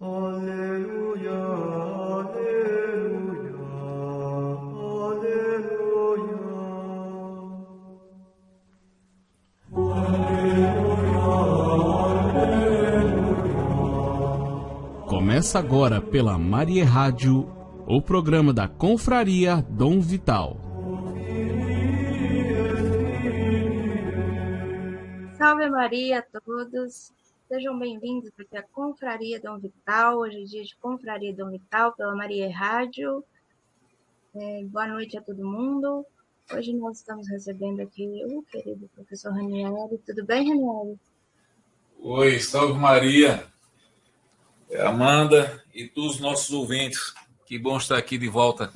Alleluia, alleluia, alleluia. Começa agora pela Maria Rádio, o programa da Confraria Dom Vital. Salve Maria a todos, sejam bem-vindos aqui à Confraria Dom Vital. Hoje é dia de Confraria Dom Vital pela Maria Rádio. Boa noite a todo mundo. Hoje nós estamos recebendo aqui o querido professor Ranieri. Tudo bem, Ranieri? Oi, salve Maria, Amanda e todos os nossos ouvintes. Que bom estar aqui de volta.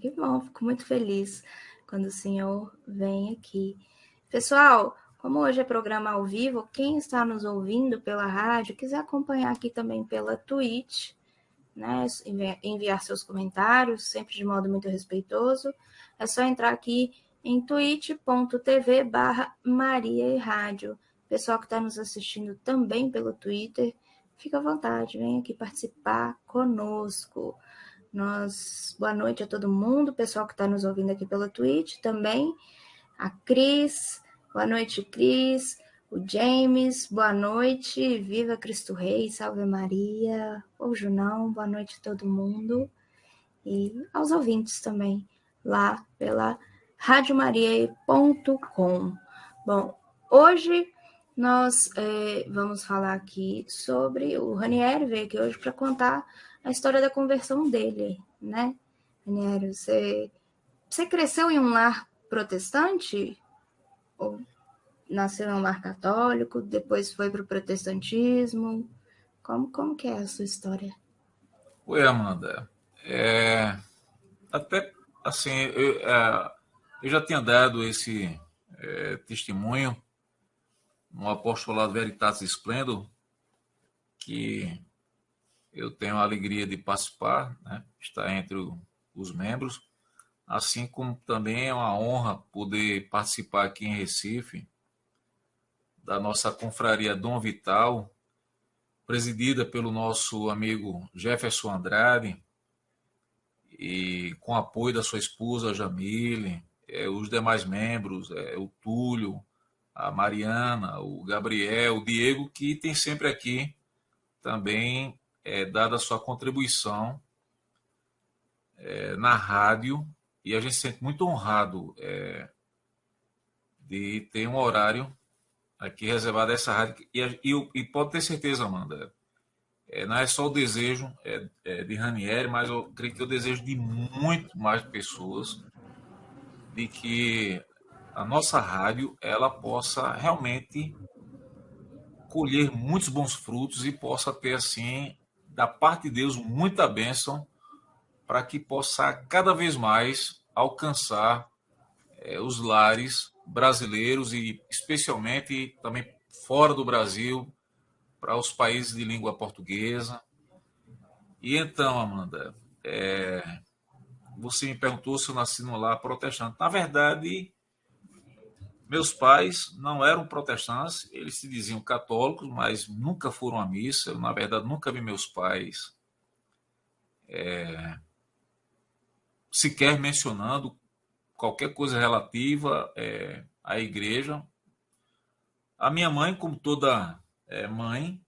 Que bom, fico muito feliz quando o senhor vem aqui. Pessoal, como hoje é programa ao vivo, quem está nos ouvindo pela rádio, quiser acompanhar aqui também pela Twitch, né, enviar seus comentários, sempre de modo muito respeitoso, é só entrar aqui em twitch.tv/mariarádio. Pessoal que está nos assistindo também pelo Twitter, fica à vontade, vem aqui participar conosco. Boa noite a todo mundo, pessoal que está nos ouvindo aqui pelo Twitch também, a Cris, boa noite, Cris, o James, boa noite, viva Cristo Rei, salve Maria, o Junão, boa noite a todo mundo, e aos ouvintes também, lá pela radiomaria.com. Bom, hoje nós vamos falar aqui sobre o Ranieri, veio aqui hoje para contar a história da conversão dele, né? Ranieri, você cresceu em um lar protestante? Ou nasceu em um lar católico, depois foi para o protestantismo? Como que é a sua história? Oi, Amanda. Até assim, eu já tinha dado esse testemunho no Apostolado Veritatis Splendor, que eu tenho a alegria de participar, né? Estar entre os membros, assim como também é uma honra poder participar aqui em Recife da nossa confraria Dom Vital, presidida pelo nosso amigo Jefferson Andrade, e com apoio da sua esposa Jamile, os demais membros, o Túlio, a Mariana, o Gabriel, o Diego, que tem sempre aqui também dado a sua contribuição na rádio, e a gente se sente muito honrado de ter um horário aqui reservado a essa rádio. E pode ter certeza, Amanda, não é só o desejo de Ranieri, mas eu creio que é o desejo de muito mais pessoas, de que a nossa rádio ela possa realmente colher muitos bons frutos e possa ter, assim, da parte de Deus, muita bênção, para que possa cada vez mais alcançar os lares brasileiros e especialmente também fora do Brasil, para os países de língua portuguesa. E então, Amanda, você me perguntou se eu nasci num lar protestante. Na verdade, meus pais não eram protestantes, eles se diziam católicos, mas nunca foram à missa. Eu, na verdade, nunca vi meus pais sequer mencionando qualquer coisa relativa à igreja. A minha mãe, como toda mãe,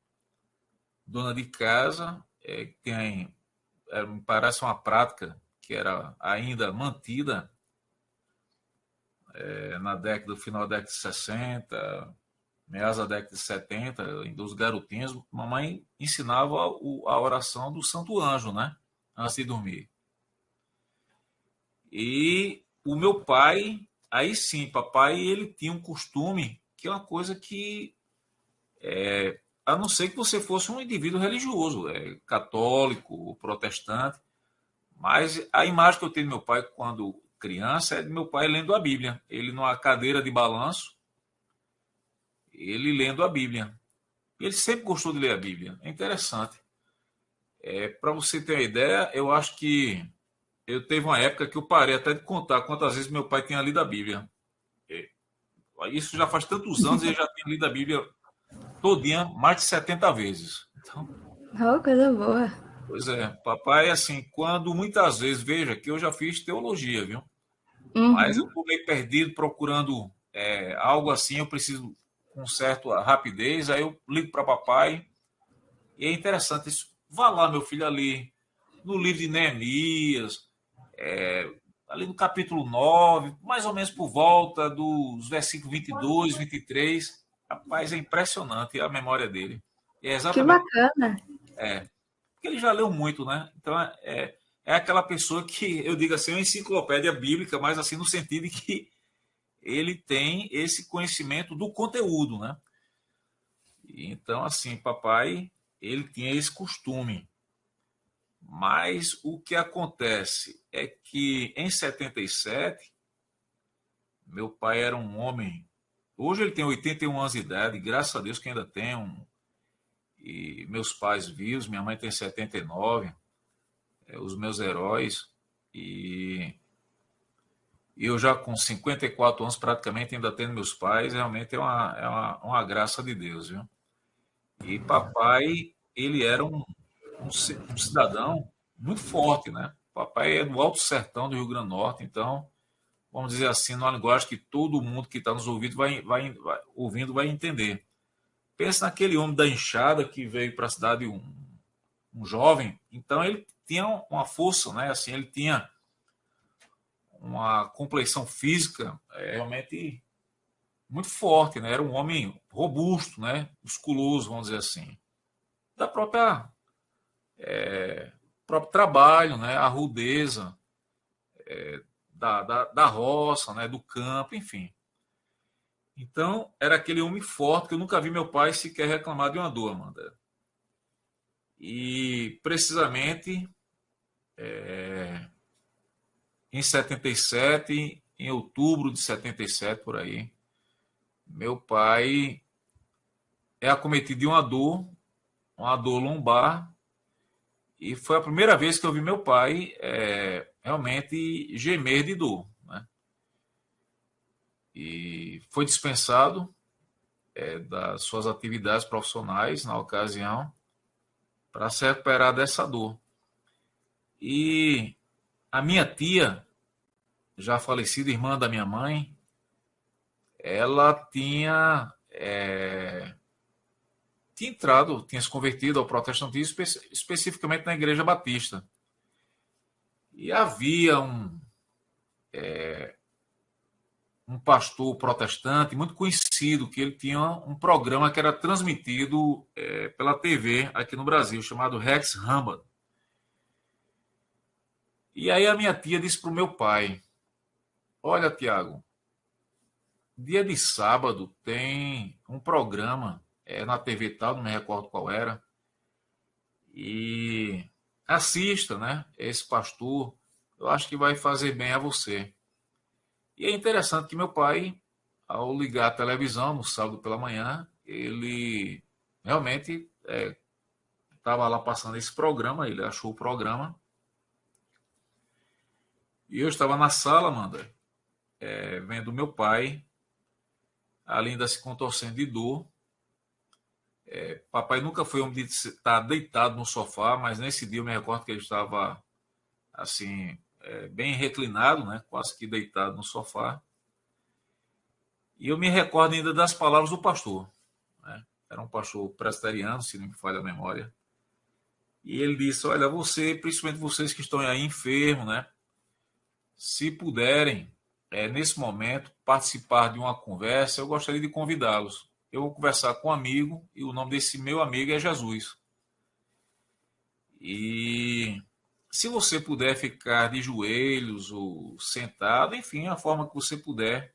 dona de casa, me parece uma prática que era ainda mantida no final da década de 60, meados da década de 70, dos garotinhos. Mamãe ensinava a oração do Santo Anjo, né? Antes de dormir. E o meu pai, aí sim, papai, ele tinha um costume, que é uma coisa que, a não ser que você fosse um indivíduo religioso, católico, protestante, mas a imagem que eu tenho do meu pai quando criança é de meu pai lendo a Bíblia. Ele numa cadeira de balanço, ele lendo a Bíblia. Ele sempre gostou de ler a Bíblia. É interessante. Para você ter uma ideia, eu acho que eu teve uma época que eu parei até de contar quantas vezes meu pai tinha lido a Bíblia. Isso já faz tantos anos e ele já tinha lido a Bíblia todinha mais de 70 vezes. Então, Oh, coisa boa. Pois é, papai, assim, quando muitas vezes, veja que eu já fiz teologia, viu? Mas eu Uhum. estou meio perdido procurando algo assim, eu preciso com certa rapidez, aí eu ligo para papai, e é interessante isso. Vá lá, meu filho, ali, no livro de Neemias, ali no capítulo 9 mais ou menos por volta dos versículos 22, 23. Rapaz, é impressionante a memória dele. E é Que exatamente bacana. porque ele já leu muito, né? Então é aquela pessoa que eu digo assim, é uma enciclopédia bíblica, mas assim no sentido de que ele tem esse conhecimento do conteúdo, né? Então, assim, papai, ele tinha esse costume. Mas o que acontece é que em 77, meu pai era um homem. Hoje ele tem 81 anos de idade, graças a Deus que ainda tem um. E meus pais vivos, minha mãe tem 79, os meus heróis. E eu já com 54 anos, praticamente ainda tendo meus pais, realmente é uma graça de Deus, viu? E papai, ele era um cidadão muito forte, né? Papai é do Alto Sertão do Rio Grande do Norte, então, vamos dizer assim, numa linguagem que todo mundo que está nos ouvindo ouvindo vai entender. Pensa naquele homem da enxada que veio para a cidade, um jovem, então ele tinha uma força, né? Assim, ele tinha uma complexão física realmente muito forte, né? Era um homem robusto, né? Musculoso, vamos dizer assim. Da próprio trabalho, né? A rudeza da roça, né? Do campo, enfim. Então, era aquele homem forte que eu nunca vi meu pai sequer reclamar de uma dor, Amanda. E, precisamente, em 77, em outubro de 77, por aí, meu pai é acometido de uma dor lombar, e foi a primeira vez que eu vi meu pai realmente gemer de dor, né? E foi dispensado das suas atividades profissionais na ocasião para se recuperar dessa dor. E a minha tia, já falecida, irmã da minha mãe, ela tinha se convertido ao protestantismo, especificamente na Igreja Batista. E havia um pastor protestante muito conhecido, que ele tinha um programa que era transmitido pela TV aqui no Brasil, chamado Rex Rambad. E aí a minha tia disse para o meu pai: olha, Tiago, dia de sábado tem um programa na TV tal, não me recordo qual era, e assista, né? Esse pastor, eu acho que vai fazer bem a você. E é interessante que meu pai, ao ligar a televisão no sábado pela manhã, ele realmente estava lá passando esse programa, ele achou o programa, e eu estava na sala, Amanda, vendo meu pai, ali ainda se contorcendo de dor. Papai nunca foi homem de estar deitado no sofá, mas nesse dia eu me recordo que ele estava assim, bem reclinado, né, quase que deitado no sofá. E eu me recordo ainda das palavras do pastor, né? Era um pastor presbiteriano, se não me falha a memória. E ele disse: olha, você, principalmente vocês que estão aí enfermos, né? Se puderem, nesse momento, participar de uma conversa, eu gostaria de convidá-los. Eu vou conversar com um amigo, e o nome desse meu amigo é Jesus. E se você puder ficar de joelhos ou sentado, enfim, a forma que você puder,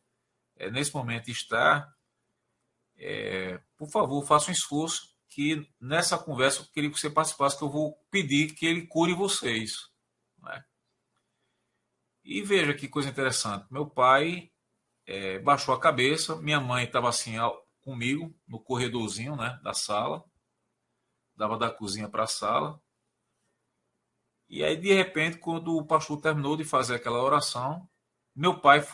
nesse momento estar, por favor, faça um esforço, que nessa conversa eu queria que você participasse, que eu vou pedir que ele cure vocês, né? E veja que coisa interessante. Meu pai baixou a cabeça, minha mãe estava assim comigo no corredorzinho, né, da sala, dava da cozinha para a sala. E aí, de repente, quando o pastor terminou de fazer aquela oração, meu pai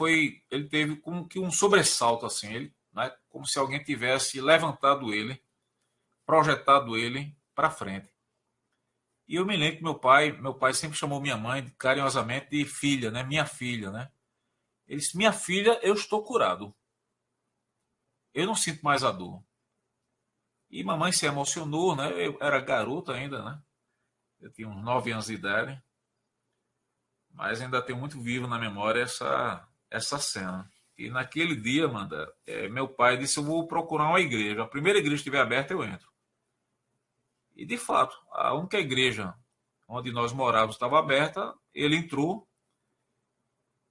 ele teve como que um sobressalto assim, ele, né, como se alguém tivesse levantado ele, projetado ele para frente. E eu me lembro que meu pai sempre chamou minha mãe carinhosamente de filha, né? Minha filha, né? Ele disse: minha filha, eu estou curado. Eu não sinto mais a dor. E mamãe se emocionou, né? Eu era garoto ainda, né? Eu tinha uns 9 anos de idade, mas ainda tenho muito vivo na memória essa cena. E naquele dia, Amanda, meu pai disse: eu vou procurar uma igreja. A primeira igreja que estiver aberta, eu entro. E, de fato, a única igreja onde nós morávamos estava aberta, ele entrou.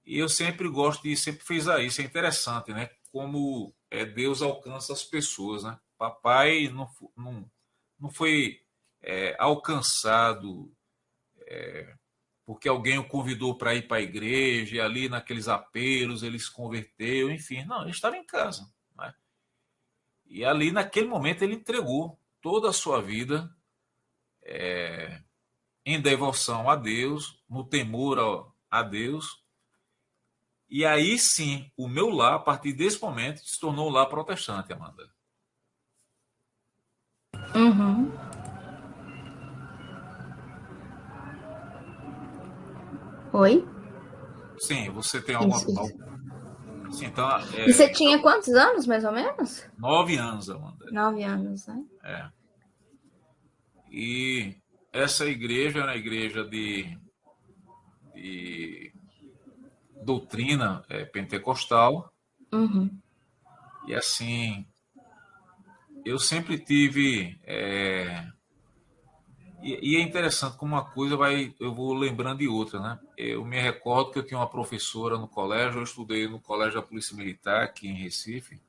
E eu sempre gosto de sempre frisar isso. É interessante, né? Como Deus alcança as pessoas, né? Papai não foi alcançado porque alguém o convidou para ir para a igreja, e ali naqueles apelos ele se converteu, enfim. Não, ele estava em casa. Né? E ali, naquele momento, ele entregou toda a sua vida em devoção a Deus, no temor a Deus. E aí sim, o meu lar, a partir desse momento, se tornou um lar protestante, Amanda. Uhum. Oi? Sim, você tem Isso, alguma. isso. Sim, então, E você tinha quantos anos, mais ou menos? 9 anos, Amanda. 9 anos, né? É. E essa igreja era uma igreja de doutrina pentecostal. Uhum. E assim, eu sempre tive. E é interessante como uma coisa eu vou lembrando de outra, né? Eu me recordo que eu tinha uma professora no colégio, eu estudei no Colégio da Polícia Militar, aqui em Recife,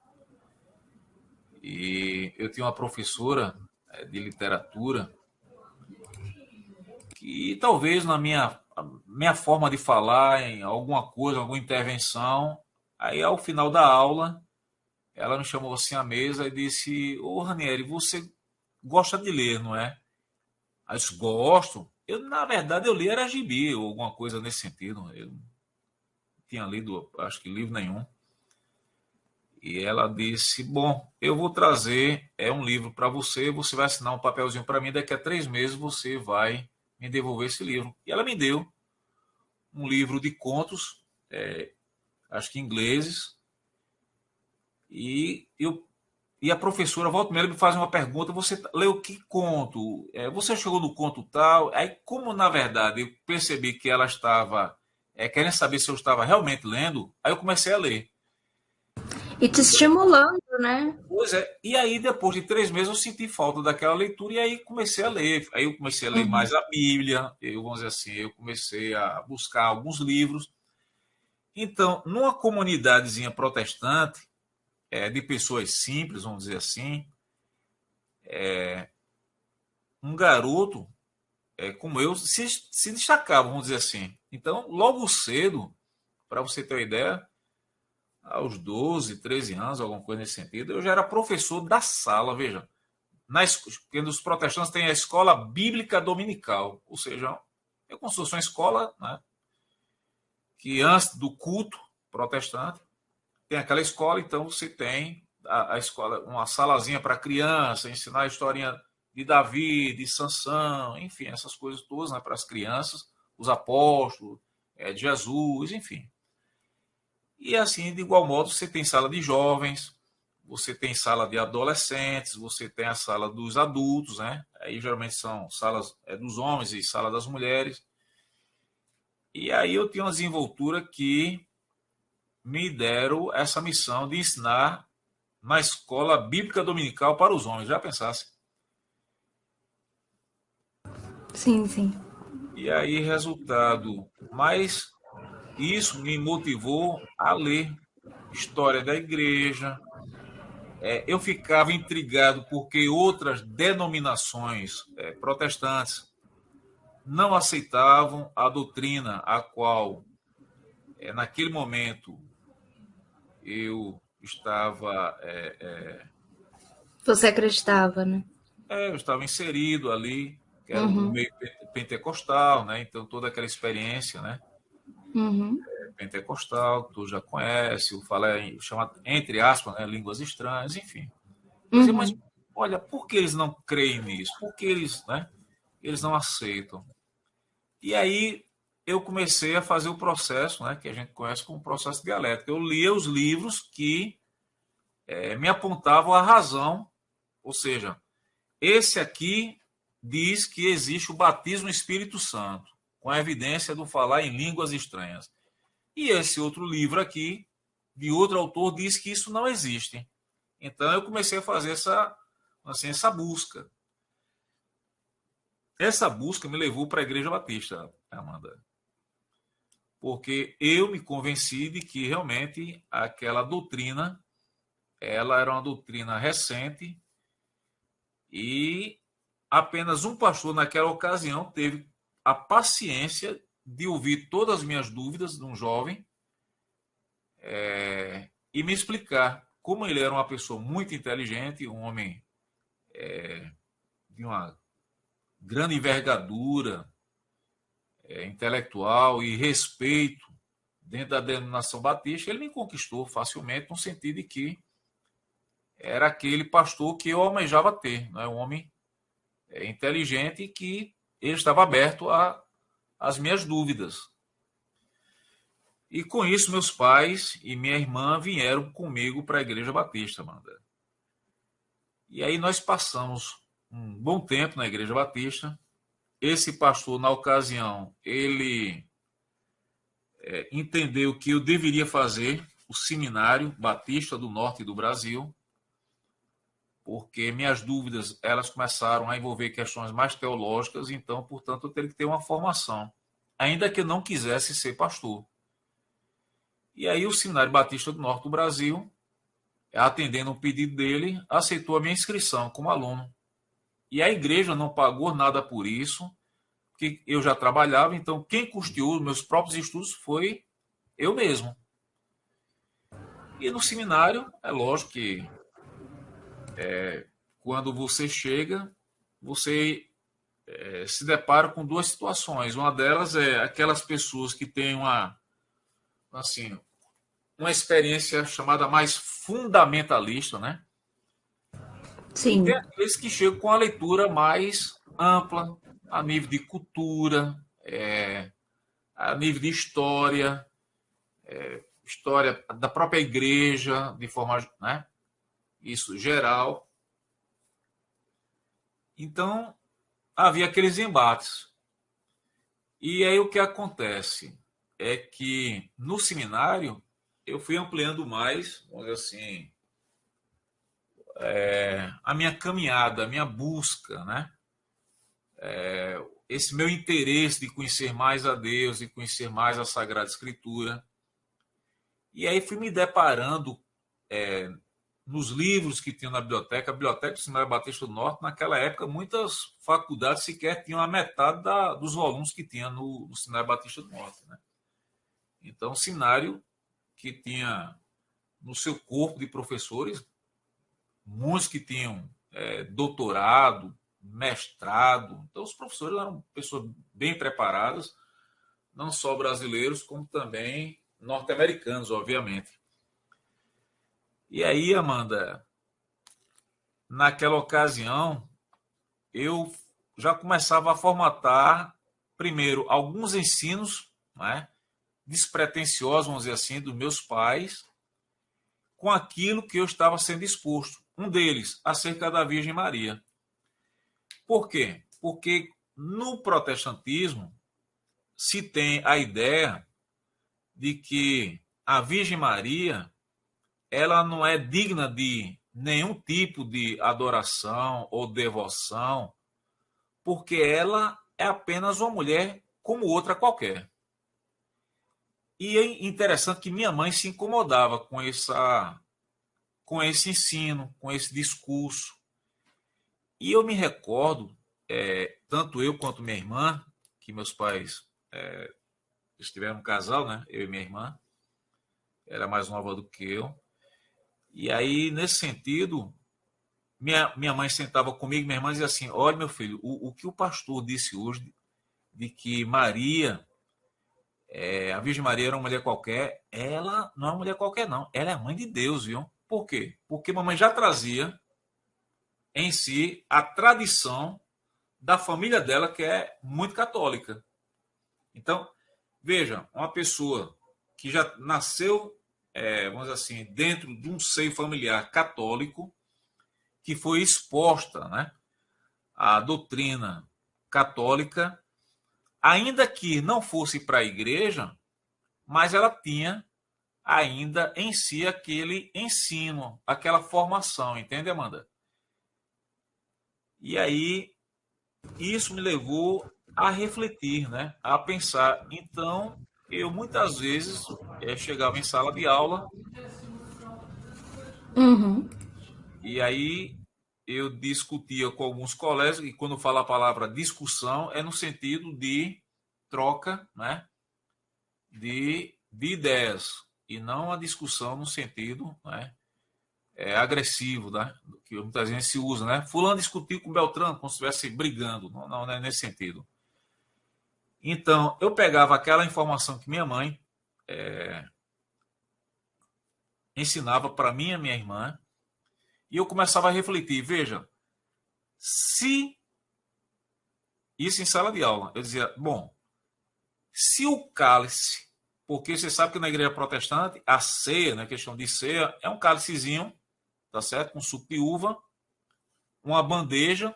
e eu tinha uma professora de literatura que talvez na minha forma de falar, em alguma coisa, alguma intervenção, aí ao final da aula, ela me chamou assim à mesa e disse: ô Ranieri, você gosta de ler, não é? Aí eu disse: gosto. Na verdade, eu li era gibi ou alguma coisa nesse sentido. Eu não tinha lido, acho que livro nenhum. E ela disse: bom, eu vou trazer um livro para você, você vai assinar um papelzinho para mim, daqui a 3 meses você vai me devolver esse livro. E ela me deu um livro de contos, acho que ingleses, e a professora volta e meia me faz uma pergunta: você leu que conto? Você chegou no conto tal? Aí, como na verdade eu percebi que ela estava querendo saber se eu estava realmente lendo, aí eu comecei a ler. E te estimulando, né? Pois é, e aí depois de 3 meses eu senti falta daquela leitura e aí comecei a ler. Aí eu comecei a ler Uhum. mais a Bíblia, vamos dizer assim, eu comecei a buscar alguns livros. Então, numa comunidadezinha protestante, de pessoas simples, vamos dizer assim, um garoto como eu se destacava, vamos dizer assim. Então, logo cedo, para você ter uma ideia, aos 12, 13 anos, alguma coisa nesse sentido, eu já era professor da sala, veja. Porque os protestantes têm a escola bíblica dominical, ou seja, é como se fosse uma escola, né, que antes do culto protestante, tem aquela escola, então você tem a escola, uma salazinha para criança, ensinar a historinha de Davi, de Sansão, enfim, essas coisas todas, né, para as crianças, os apóstolos, de Jesus, enfim. E assim, de igual modo, você tem sala de jovens, você tem sala de adolescentes, você tem a sala dos adultos, né? Aí geralmente são salas dos homens e sala das mulheres. E aí eu tinha uma desenvoltura que me deram essa missão de ensinar na escola bíblica dominical para os homens. Já pensasse? Sim, sim. E aí, resultado. Mas isso me motivou a ler história da igreja. Eu ficava intrigado porque outras denominações protestantes não aceitavam a doutrina a qual, naquele momento, eu estava, Você acreditava, né? eu estava inserido ali, que era o Uhum. meio pentecostal, né? Então toda aquela experiência, né? Uhum. Pentecostal, tu já conhece, o fala chama entre aspas, né, línguas estranhas, enfim. Eu dizia: mas Uhum. olha, por que eles não creem nisso? Por que eles, né? eles não aceitam. E aí eu comecei a fazer o processo, né, que a gente conhece como processo dialético. Eu lia os livros que me apontavam a razão, ou seja, esse aqui diz que existe o batismo no Espírito Santo, com a evidência do falar em línguas estranhas. E esse outro livro aqui, de outro autor, diz que isso não existe. Então eu comecei a fazer essa busca. Essa busca me levou para a Igreja Batista, Amanda. Porque eu me convenci de que realmente aquela doutrina, ela era uma doutrina recente e apenas um pastor naquela ocasião teve a paciência de ouvir todas as minhas dúvidas de um jovem e me explicar como ele era uma pessoa muito inteligente, um homem de uma grande envergadura intelectual e respeito dentro da denominação batista. Ele me conquistou facilmente no sentido de que era aquele pastor que eu almejava ter, né? Um homem inteligente que ele estava aberto às minhas dúvidas. E com isso, meus pais e minha irmã vieram comigo para a Igreja Batista, Amanda. E aí nós passamos um bom tempo na Igreja Batista. Esse pastor, na ocasião, ele entendeu que eu deveria fazer o Seminário Batista do Norte do Brasil, porque minhas dúvidas elas começaram a envolver questões mais teológicas, então, portanto, eu teria que ter uma formação, ainda que eu não quisesse ser pastor. E aí o Seminário Batista do Norte do Brasil, atendendo um pedido dele, aceitou a minha inscrição como aluno. E a igreja não pagou nada por isso, porque eu já trabalhava, então quem custeou os meus próprios estudos foi eu mesmo. E no seminário, é lógico que quando você chega, você se depara com duas situações. Uma delas é aquelas pessoas que têm uma experiência chamada mais fundamentalista, né? Sim. E tem aqueles que chegam com a leitura mais ampla, a nível de cultura, a nível de história, história da própria igreja, de forma, né? Isso, geral. Então, havia aqueles embates. E aí o que acontece é que no seminário eu fui ampliando mais, vamos dizer assim, a minha caminhada, a minha busca, né? Esse meu interesse de conhecer mais a Deus e conhecer mais a Sagrada Escritura. E aí fui me deparando nos livros que tinham na biblioteca, a biblioteca do Seminário Batista do Norte, naquela época, muitas faculdades sequer tinham a metade dos volumes que tinha no Seminário Batista do Norte, né? Então, um seminário que tinha no seu corpo de professores, muitos que tinham doutorado, mestrado. Então, os professores eram pessoas bem preparadas, não só brasileiros, como também norte-americanos, obviamente. E aí, Amanda, naquela ocasião, eu já começava a formatar, primeiro, alguns ensinos, né, despretensiosos, vamos dizer assim, dos meus pais, com aquilo que eu estava sendo exposto. Um deles, acerca da Virgem Maria. Por quê? Porque no protestantismo se tem a ideia de que a Virgem Maria ela não é digna de nenhum tipo de adoração ou devoção, porque ela é apenas uma mulher como outra qualquer. E é interessante que minha mãe se incomodava com esse ensino, com esse discurso. E eu me recordo, tanto eu quanto minha irmã, que meus pais estiveram um casal, né? Eu e minha irmã, era mais nova do que eu. E aí, nesse sentido, minha mãe sentava comigo, minha irmã dizia assim: olha, meu filho, o que o pastor disse hoje, de que Maria, a Virgem Maria era uma mulher qualquer, ela não é uma mulher qualquer, não. Ela é a mãe de Deus, viu? Por quê? Porque mamãe já trazia em si a tradição da família dela, que é muito católica. Então, veja, uma pessoa que já nasceu, vamos dizer assim, dentro de um seio familiar católico, que foi exposta, né, à doutrina católica, ainda que não fosse para a igreja, mas ela tinha ainda em si aquele ensino, aquela formação, entende, Amanda? E aí, isso me levou a refletir, né, a pensar. Então, eu muitas vezes chegava em sala de aula Uhum. e aí eu discutia com alguns colegas, e quando falo a palavra discussão, é no sentido de troca, né, de ideias, e não a discussão no sentido, né, agressivo, né, que muitas vezes se usa, né? Fulano discutiu com Beltrano como se estivesse brigando. Não, não é nesse sentido. Então, eu pegava aquela informação que minha mãe ensinava para mim e minha irmã, e eu começava a refletir. Veja, se isso em sala de aula, eu dizia, bom, se o cálice, porque você sabe que na igreja protestante, a ceia, né, questão de ceia, é um cálicezinho, tá certo? Com suco de uva, uma bandeja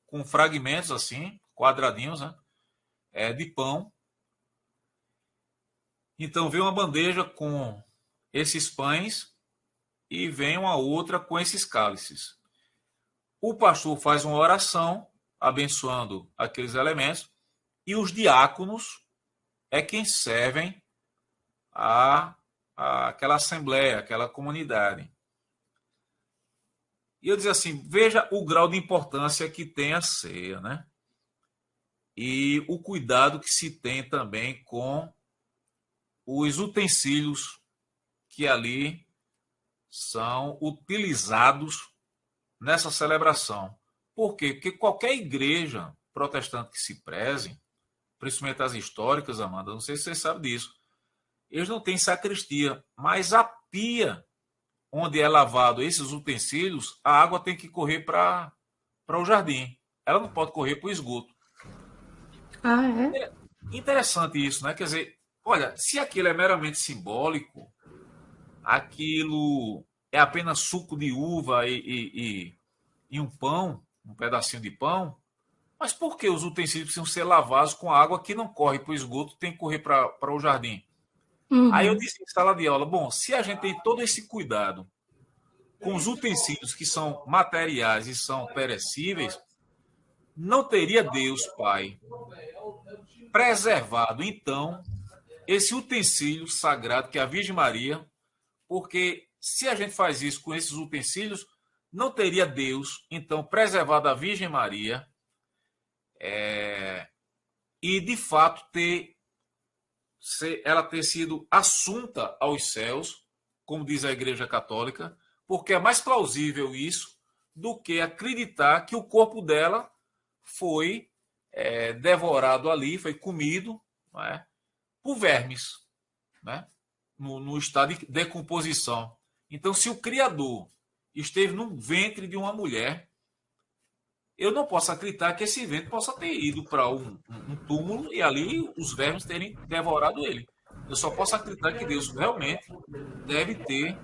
com fragmentos assim, quadradinhos, né, de pão. Então vem uma bandeja com esses pães e vem uma outra com esses cálices. O pastor faz uma oração abençoando aqueles elementos e os diáconos é quem servem aquela assembleia, aquela comunidade. E eu dizia assim, veja o grau de importância que tem a ceia, né? E o cuidado que se tem também com os utensílios que ali são utilizados nessa celebração. Por quê? Porque qualquer igreja protestante que se preze, principalmente as históricas, Amanda, não sei se você sabe disso, eles não têm sacristia, mas a pia onde é lavado esses utensílios, a água tem que correr para o jardim. Ela não pode correr para o esgoto. Ah, é? Interessante isso, né? Quer dizer, olha, se aquilo é meramente simbólico, aquilo é apenas suco de uva e um pão, um pedacinho de pão, mas por que os utensílios precisam ser lavados com água que não corre para o esgoto, tem que correr para o jardim? Aí eu Uhum. disse em sala de aula, bom, se a gente tem todo esse cuidado com os utensílios que são materiais e são perecíveis, não teria Deus, Pai, preservado, então, esse utensílio sagrado que é a Virgem Maria, porque se a gente faz isso com esses utensílios, não teria Deus, então, preservado a Virgem Maria e, de fato, ela ter sido assunta aos céus, como diz a Igreja Católica, porque é mais plausível isso do que acreditar que o corpo dela foi devorado ali, foi comido, não é, por vermes, né, no estado de decomposição. Então, se o Criador esteve no ventre de uma mulher, eu não posso acreditar que esse ventre possa ter ido para um túmulo e ali os vermes terem devorado ele. Eu só posso acreditar que Deus realmente deve ter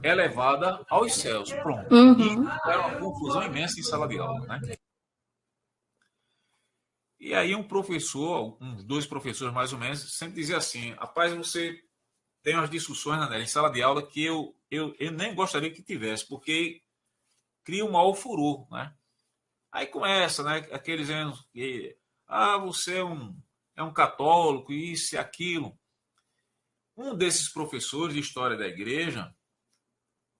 elevada aos céus. Pronto. E Uhum. era uma confusão imensa em sala de aula, né? E aí um professor, uns dois professores mais ou menos, sempre dizia assim, rapaz, você tem umas discussões, né, em sala de aula que eu nem gostaria que tivesse, porque cria um mau furor, né? Aí começa, né, aqueles anos que, você é um católico, isso e aquilo. Um desses professores de história da igreja,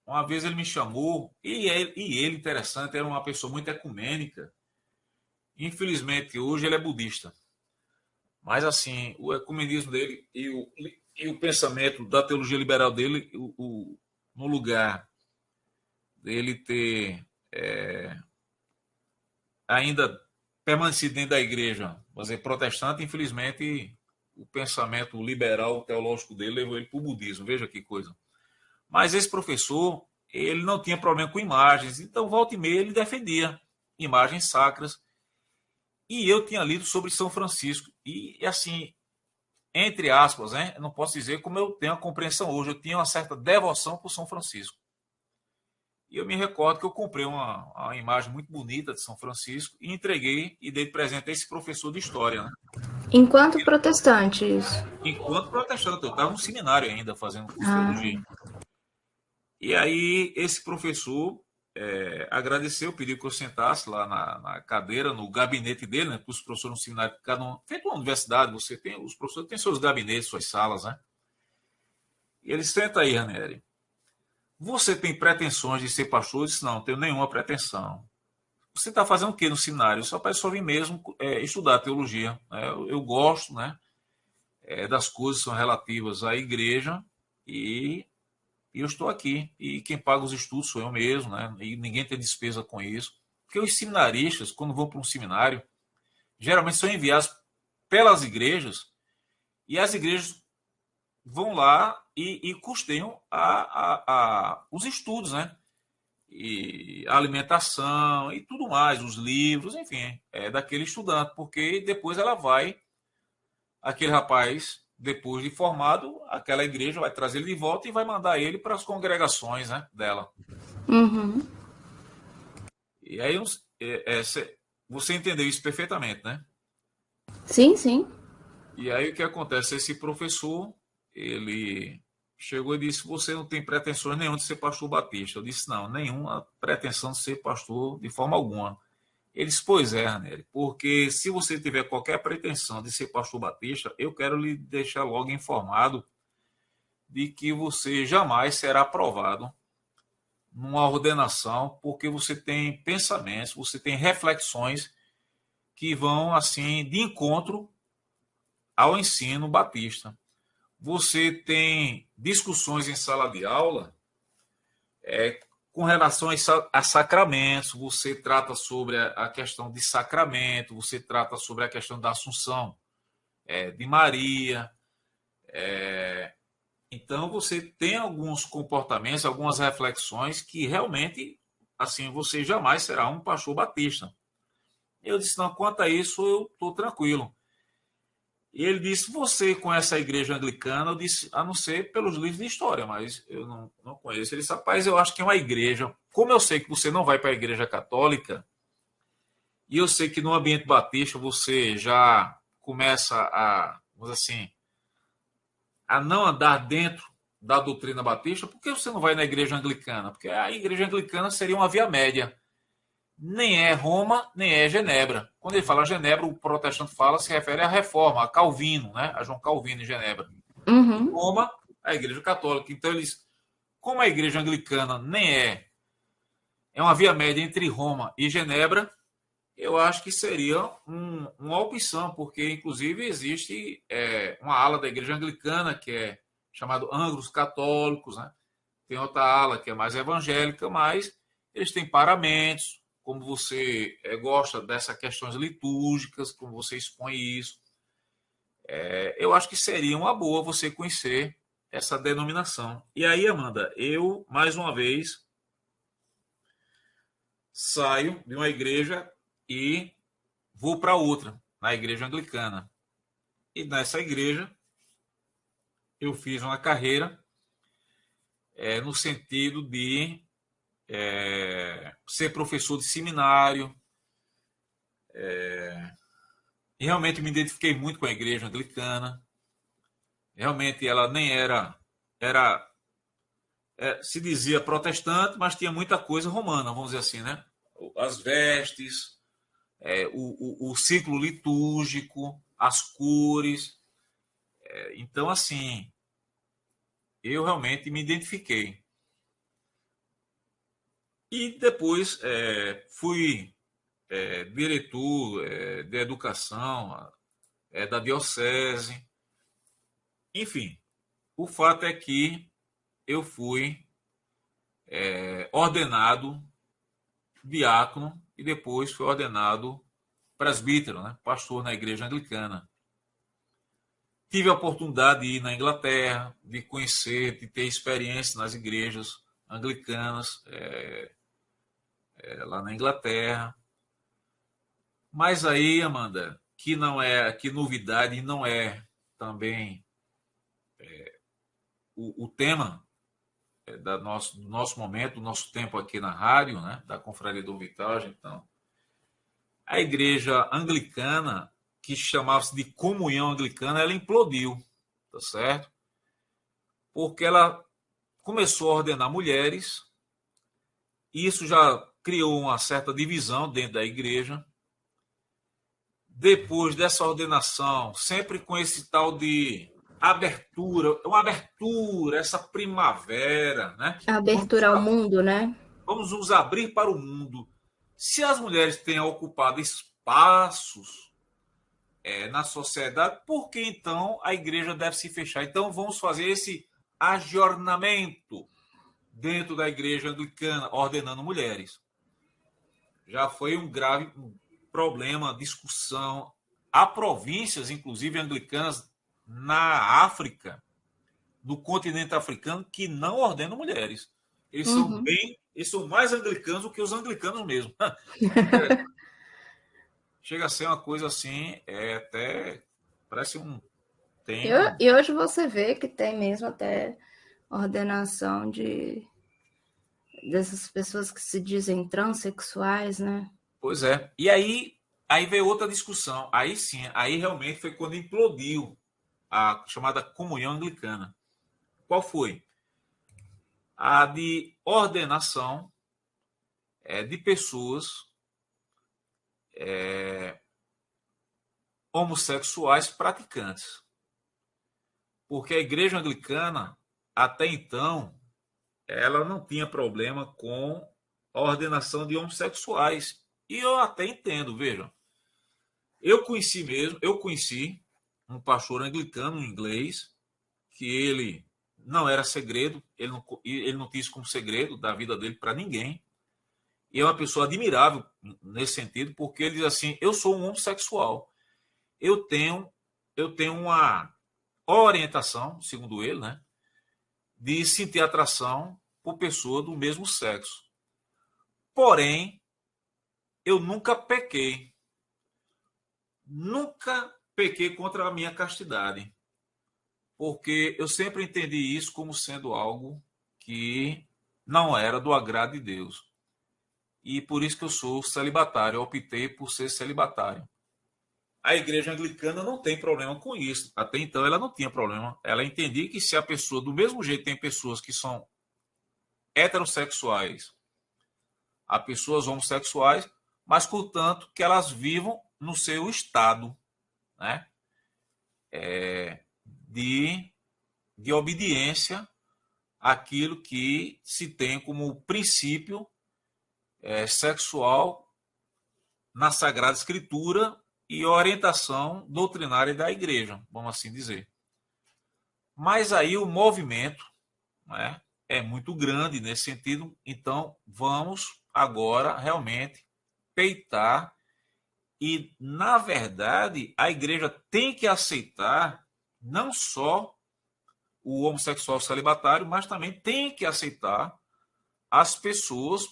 uma vez ele me chamou, e ele interessante, era uma pessoa muito ecumênica. Infelizmente, hoje ele é budista. Mas, assim, o ecumenismo dele e o pensamento da teologia liberal dele, no lugar dele ter ainda permanecido dentro da igreja, vamos dizer, protestante, infelizmente, o pensamento liberal teológico dele levou ele para o budismo. Veja que coisa. Mas esse professor, ele não tinha problema com imagens, então volta e meia ele defendia imagens sacras. E eu tinha lido sobre São Francisco. E assim, entre aspas, né, eu não posso dizer como eu tenho a compreensão hoje, eu tinha uma certa devoção por São Francisco. E eu me recordo que eu comprei uma imagem muito bonita de São Francisco e entreguei e dei de presente a esse professor de história, né? Enquanto protestante, isso. Enquanto protestante, eu estava no seminário ainda, fazendo curso de Ah, teologia. E aí esse professor agradeceu, pediu que eu sentasse lá na cadeira, no gabinete dele, né? Porque os professores no seminário, cada um, feito uma universidade, você tem, os professores têm seus gabinetes, suas salas, né? E ele senta aí, Ranieri. Você tem pretensões de ser pastor? Eu disse, não tenho nenhuma pretensão. Você está fazendo o que no seminário? Só para só vir mesmo estudar teologia. Né? Eu gosto, né? Das coisas que são relativas à igreja e eu estou aqui. E quem paga os estudos sou eu mesmo, né? E ninguém tem despesa com isso. Porque os seminaristas, quando vão para um seminário, geralmente são enviados pelas igrejas e as igrejas vão lá e custeiam os estudos, né? E a alimentação e tudo mais, os livros, enfim, daquele estudante, porque depois ela vai, aquele rapaz, depois de formado, aquela igreja vai trazer ele de volta e vai mandar ele para as congregações, né, dela. uhum. E aí você entendeu isso perfeitamente, né? Sim, sim. E aí o que acontece? Esse professor, ele chegou e disse: Você não tem pretensões nenhuma de ser pastor batista. Eu disse: Não, nenhuma pretensão de ser pastor de forma alguma. Ele disse: Pois é, Ranieri, porque se você tiver qualquer pretensão de ser pastor batista, eu quero lhe deixar logo informado de que você jamais será aprovado numa ordenação, porque você tem pensamentos, você tem reflexões que vão assim de encontro ao ensino batista. Você tem discussões em sala de aula com relação a sacramentos, você trata sobre a questão de sacramento, você trata sobre a questão da Assunção de Maria. Então, você tem alguns comportamentos, algumas reflexões que realmente, assim, você jamais será um pastor batista. Eu disse, não, quanto a isso, eu estou tranquilo. E ele disse, você conhece a igreja anglicana? Eu disse, a não ser pelos livros de história, mas eu não conheço. Ele disse, rapaz, eu acho que é uma igreja. Como eu sei que você não vai para a igreja católica, e eu sei que no ambiente batista você já começa vamos dizer assim, a não andar dentro da doutrina batista, por que você não vai na igreja anglicana? Porque a igreja anglicana seria uma via média. Nem é Roma, nem é Genebra. Quando ele fala Genebra, o protestante fala, se refere à reforma, a Calvino, né? A João Calvino em Genebra. E Uhum. Roma, a igreja católica. Então, eles, como a igreja anglicana nem é uma via média entre Roma e Genebra, eu acho que seria uma opção, porque, inclusive, existe uma ala da igreja anglicana, que é chamado Anglos Católicos, né? Tem outra ala que é mais evangélica, mas eles têm paramentos, como você gosta dessas questões litúrgicas, como você expõe isso. Eu acho que seria uma boa você conhecer essa denominação. E aí, Amanda, eu, mais uma vez, saio de uma igreja e vou para outra, na igreja anglicana. E nessa igreja, eu fiz uma carreira no sentido de ser professor de seminário. E realmente me identifiquei muito com a igreja anglicana. Realmente ela nem era se dizia protestante, mas tinha muita coisa romana, vamos dizer assim, né? As vestes, o ciclo litúrgico, as cores. Então, assim, eu realmente me identifiquei. E depois fui diretor de educação da diocese. Enfim, o fato é que eu fui ordenado diácono e depois fui ordenado presbítero, né? Pastor na igreja anglicana. Tive a oportunidade de ir na Inglaterra, de conhecer, de ter experiência nas igrejas anglicanas lá na Inglaterra. Mas aí, Amanda, que novidade não é também o tema do nosso momento, do nosso tempo aqui na rádio, né, da Confraria do Vital. Então, a igreja anglicana, que chamava-se de Comunhão Anglicana, ela implodiu, tá certo? Porque ela começou a ordenar mulheres, e isso já criou uma certa divisão dentro da igreja. Depois dessa ordenação, sempre com esse tal de abertura, uma abertura, essa primavera, né? A abertura ao mundo, né? Vamos nos abrir para o mundo. Se as mulheres têm ocupado espaços na sociedade, por que então a igreja deve se fechar? Então vamos fazer esse ajornamento dentro da igreja anglicana, ordenando mulheres. Já foi um grave problema, discussão. Há províncias, inclusive anglicanas, na África, no continente africano, que não ordenam mulheres. Eles são mais anglicanos do que os anglicanos mesmo. Chega a ser uma coisa assim, até parece um tem. E hoje você vê que tem mesmo até ordenação dessas pessoas que se dizem transexuais, né? Pois é. E aí veio outra discussão. Aí sim, aí realmente foi quando implodiu a chamada comunhão anglicana. Qual foi? A de ordenação de pessoas homossexuais praticantes. Porque a igreja anglicana, até então, ela não tinha problema com a ordenação de homossexuais. E eu até entendo, vejam. Eu conheci um pastor anglicano inglês, que ele não era segredo, ele não tinha isso como segredo da vida dele para ninguém. E é uma pessoa admirável nesse sentido, porque ele diz assim: eu sou um homossexual. Eu tenho uma orientação, segundo ele, né, de sentir atração por pessoa do mesmo sexo. Porém, eu nunca pequei. Nunca pequei contra a minha castidade. Porque eu sempre entendi isso como sendo algo que não era do agrado de Deus. E por isso que eu sou celibatário, eu optei por ser celibatário. A igreja anglicana não tem problema com isso. Até então ela não tinha problema. Ela entendia que se a pessoa, do mesmo jeito, tem pessoas que são heterossexuais, há pessoas homossexuais, mas, portanto, que elas vivam no seu estado, né, de obediência àquilo que se tem como princípio sexual na Sagrada Escritura e orientação doutrinária da igreja, vamos assim dizer. Mas aí o movimento, né, é muito grande nesse sentido, então vamos agora realmente peitar e, na verdade, a igreja tem que aceitar não só o homossexual celibatário, mas também tem que aceitar as pessoas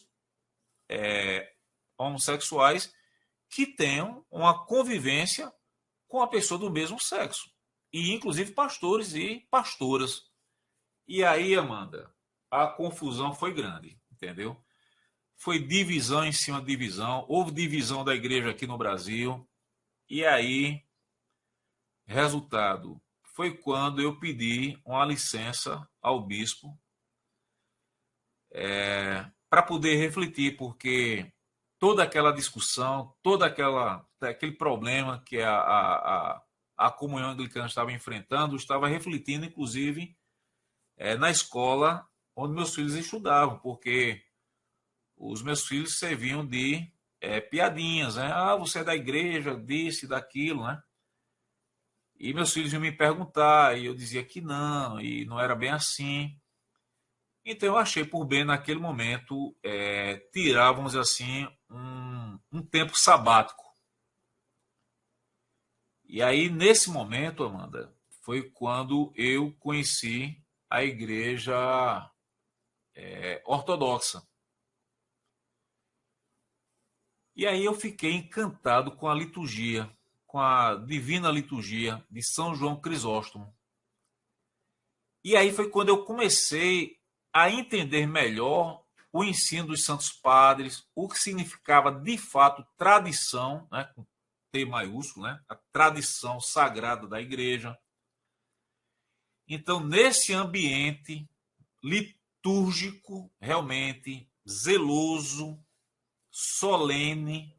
homossexuais que tenham uma convivência com a pessoa do mesmo sexo. E, inclusive, pastores e pastoras. E aí, Amanda, a confusão foi grande, entendeu? Foi divisão em cima de divisão. Houve divisão da igreja aqui no Brasil. E aí, resultado, foi quando eu pedi uma licença ao bispo para poder refletir, porque toda aquela discussão, aquele problema que a comunhão anglicana estava enfrentando, estava refletindo, inclusive, na escola onde meus filhos estudavam, porque os meus filhos serviam de piadinhas, né? Ah, você é da igreja, disse, daquilo, né? E meus filhos iam me perguntar, e eu dizia que não, e não era bem assim. Então eu achei por bem, naquele momento, tirar, vamos dizer assim, um tempo sabático. E aí, nesse momento, Amanda, foi quando eu conheci a igreja ortodoxa. E aí eu fiquei encantado com a liturgia, com a divina liturgia de São João Crisóstomo. E aí foi quando eu comecei a entender melhor o ensino dos santos padres, o que significava de fato tradição, né, com T maiúsculo, né, a tradição sagrada da igreja. Então, nesse ambiente litúrgico, realmente zeloso, solene,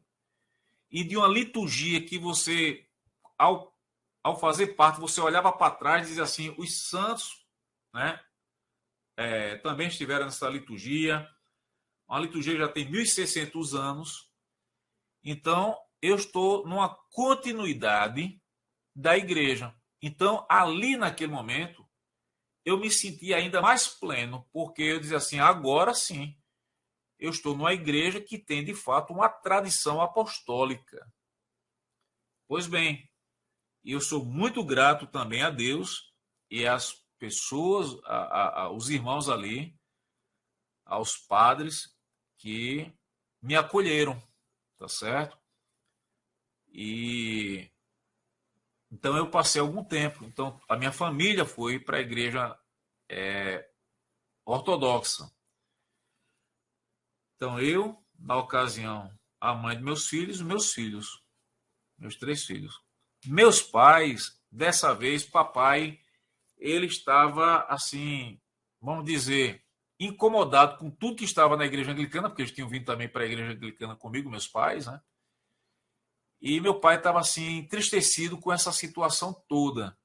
e de uma liturgia que você, ao fazer parte, você olhava para trás e dizia assim, os santos, né, também estiveram nessa liturgia. Uma liturgia que já tem 1.600 anos. Então, eu estou numa continuidade da igreja. Então, ali naquele momento, eu me senti ainda mais pleno, porque eu dizia assim, agora sim, eu estou numa igreja que tem, de fato, uma tradição apostólica. Pois bem, eu sou muito grato também a Deus e às pessoas, aos irmãos ali, aos padres que me acolheram, tá certo? E então eu passei algum tempo. Então a minha família foi para a igreja ortodoxa. Então eu, na ocasião, a mãe de meus filhos, meus 3 filhos. Meus pais, dessa vez, papai, ele estava assim, vamos dizer, incomodado com tudo que estava na igreja anglicana, porque eles tinham vindo também para a igreja anglicana comigo, meus pais, né? E meu pai estava assim, entristecido com essa situação toda.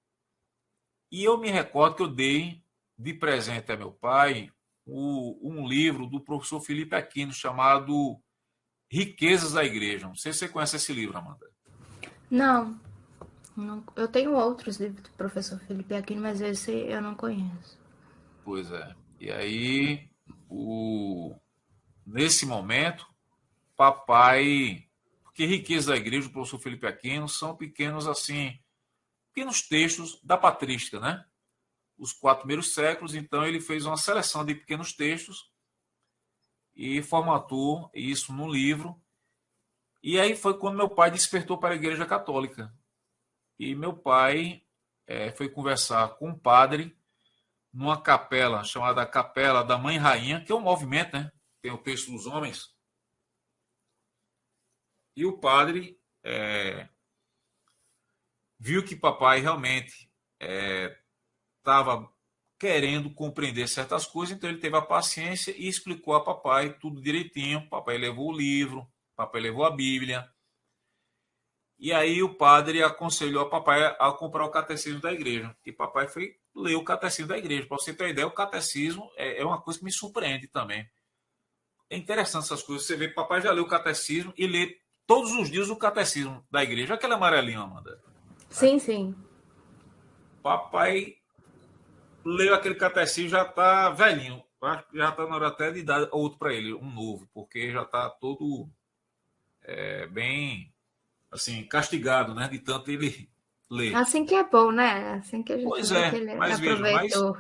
E eu me recordo que eu dei de presente a meu pai um livro do professor Felipe Aquino chamado Riquezas da Igreja. Não sei se você conhece esse livro, Amanda. Não, eu tenho outros livros do professor Felipe Aquino, mas esse eu não conheço. Pois é. E aí, nesse momento, papai... Porque Riqueza da Igreja, do professor Felipe Aquino, são pequenos textos da patrística, né? Os 4 primeiros séculos. Então, ele fez uma seleção de pequenos textos e formatou isso num livro. E aí foi quando meu pai despertou para a Igreja Católica. E meu pai foi conversar com um padre numa capela chamada Capela da Mãe Rainha, que é um movimento, né? Tem o texto dos homens. E o padre viu que papai realmente estava querendo compreender certas coisas, então ele teve a paciência e explicou a papai tudo direitinho. Papai levou o livro, papai levou a Bíblia. E aí o padre aconselhou a papai a comprar o catecismo da igreja. E papai foi ler o catecismo da igreja. Para você ter uma ideia, o catecismo é uma coisa que me surpreende também. É interessante essas coisas. Você vê, papai já leu o catecismo e lê todos os dias o catecismo da igreja. Aquele amarelinho, Amanda. Sim, sim. Papai leu aquele catecismo, já está velhinho. Já está na hora até de dar outro para ele, um novo, porque já está todo bem assim, castigado, né? De tanto ele ler. Assim que é bom, né? Assim que a gente Pois vê que é, ele mas veja, aproveitou.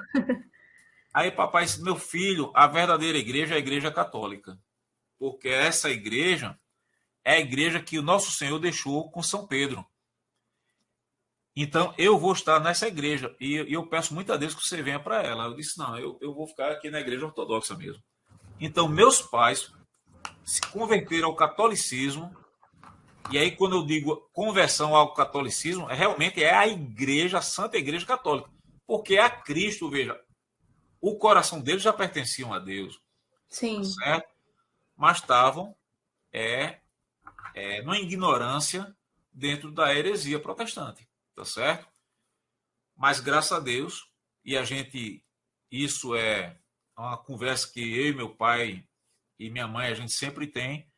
aí papai disse, meu filho, a verdadeira igreja é a igreja católica. Porque essa igreja é a igreja que o nosso Senhor deixou com São Pedro. Então, eu vou estar nessa igreja. E eu peço muito a Deus que você venha para ela. Eu disse, não, eu vou ficar aqui na igreja ortodoxa mesmo. Então, meus pais se converteram ao catolicismo. E aí, quando eu digo conversão ao catolicismo, realmente é a igreja, a Santa Igreja Católica. Porque a Cristo, veja, o coração deles já pertenciam a Deus. Sim. Certo? Mas estavam numa ignorância dentro da heresia protestante. Tá certo? Mas graças a Deus, e isso é uma conversa que eu e meu pai e minha mãe, a gente sempre tem,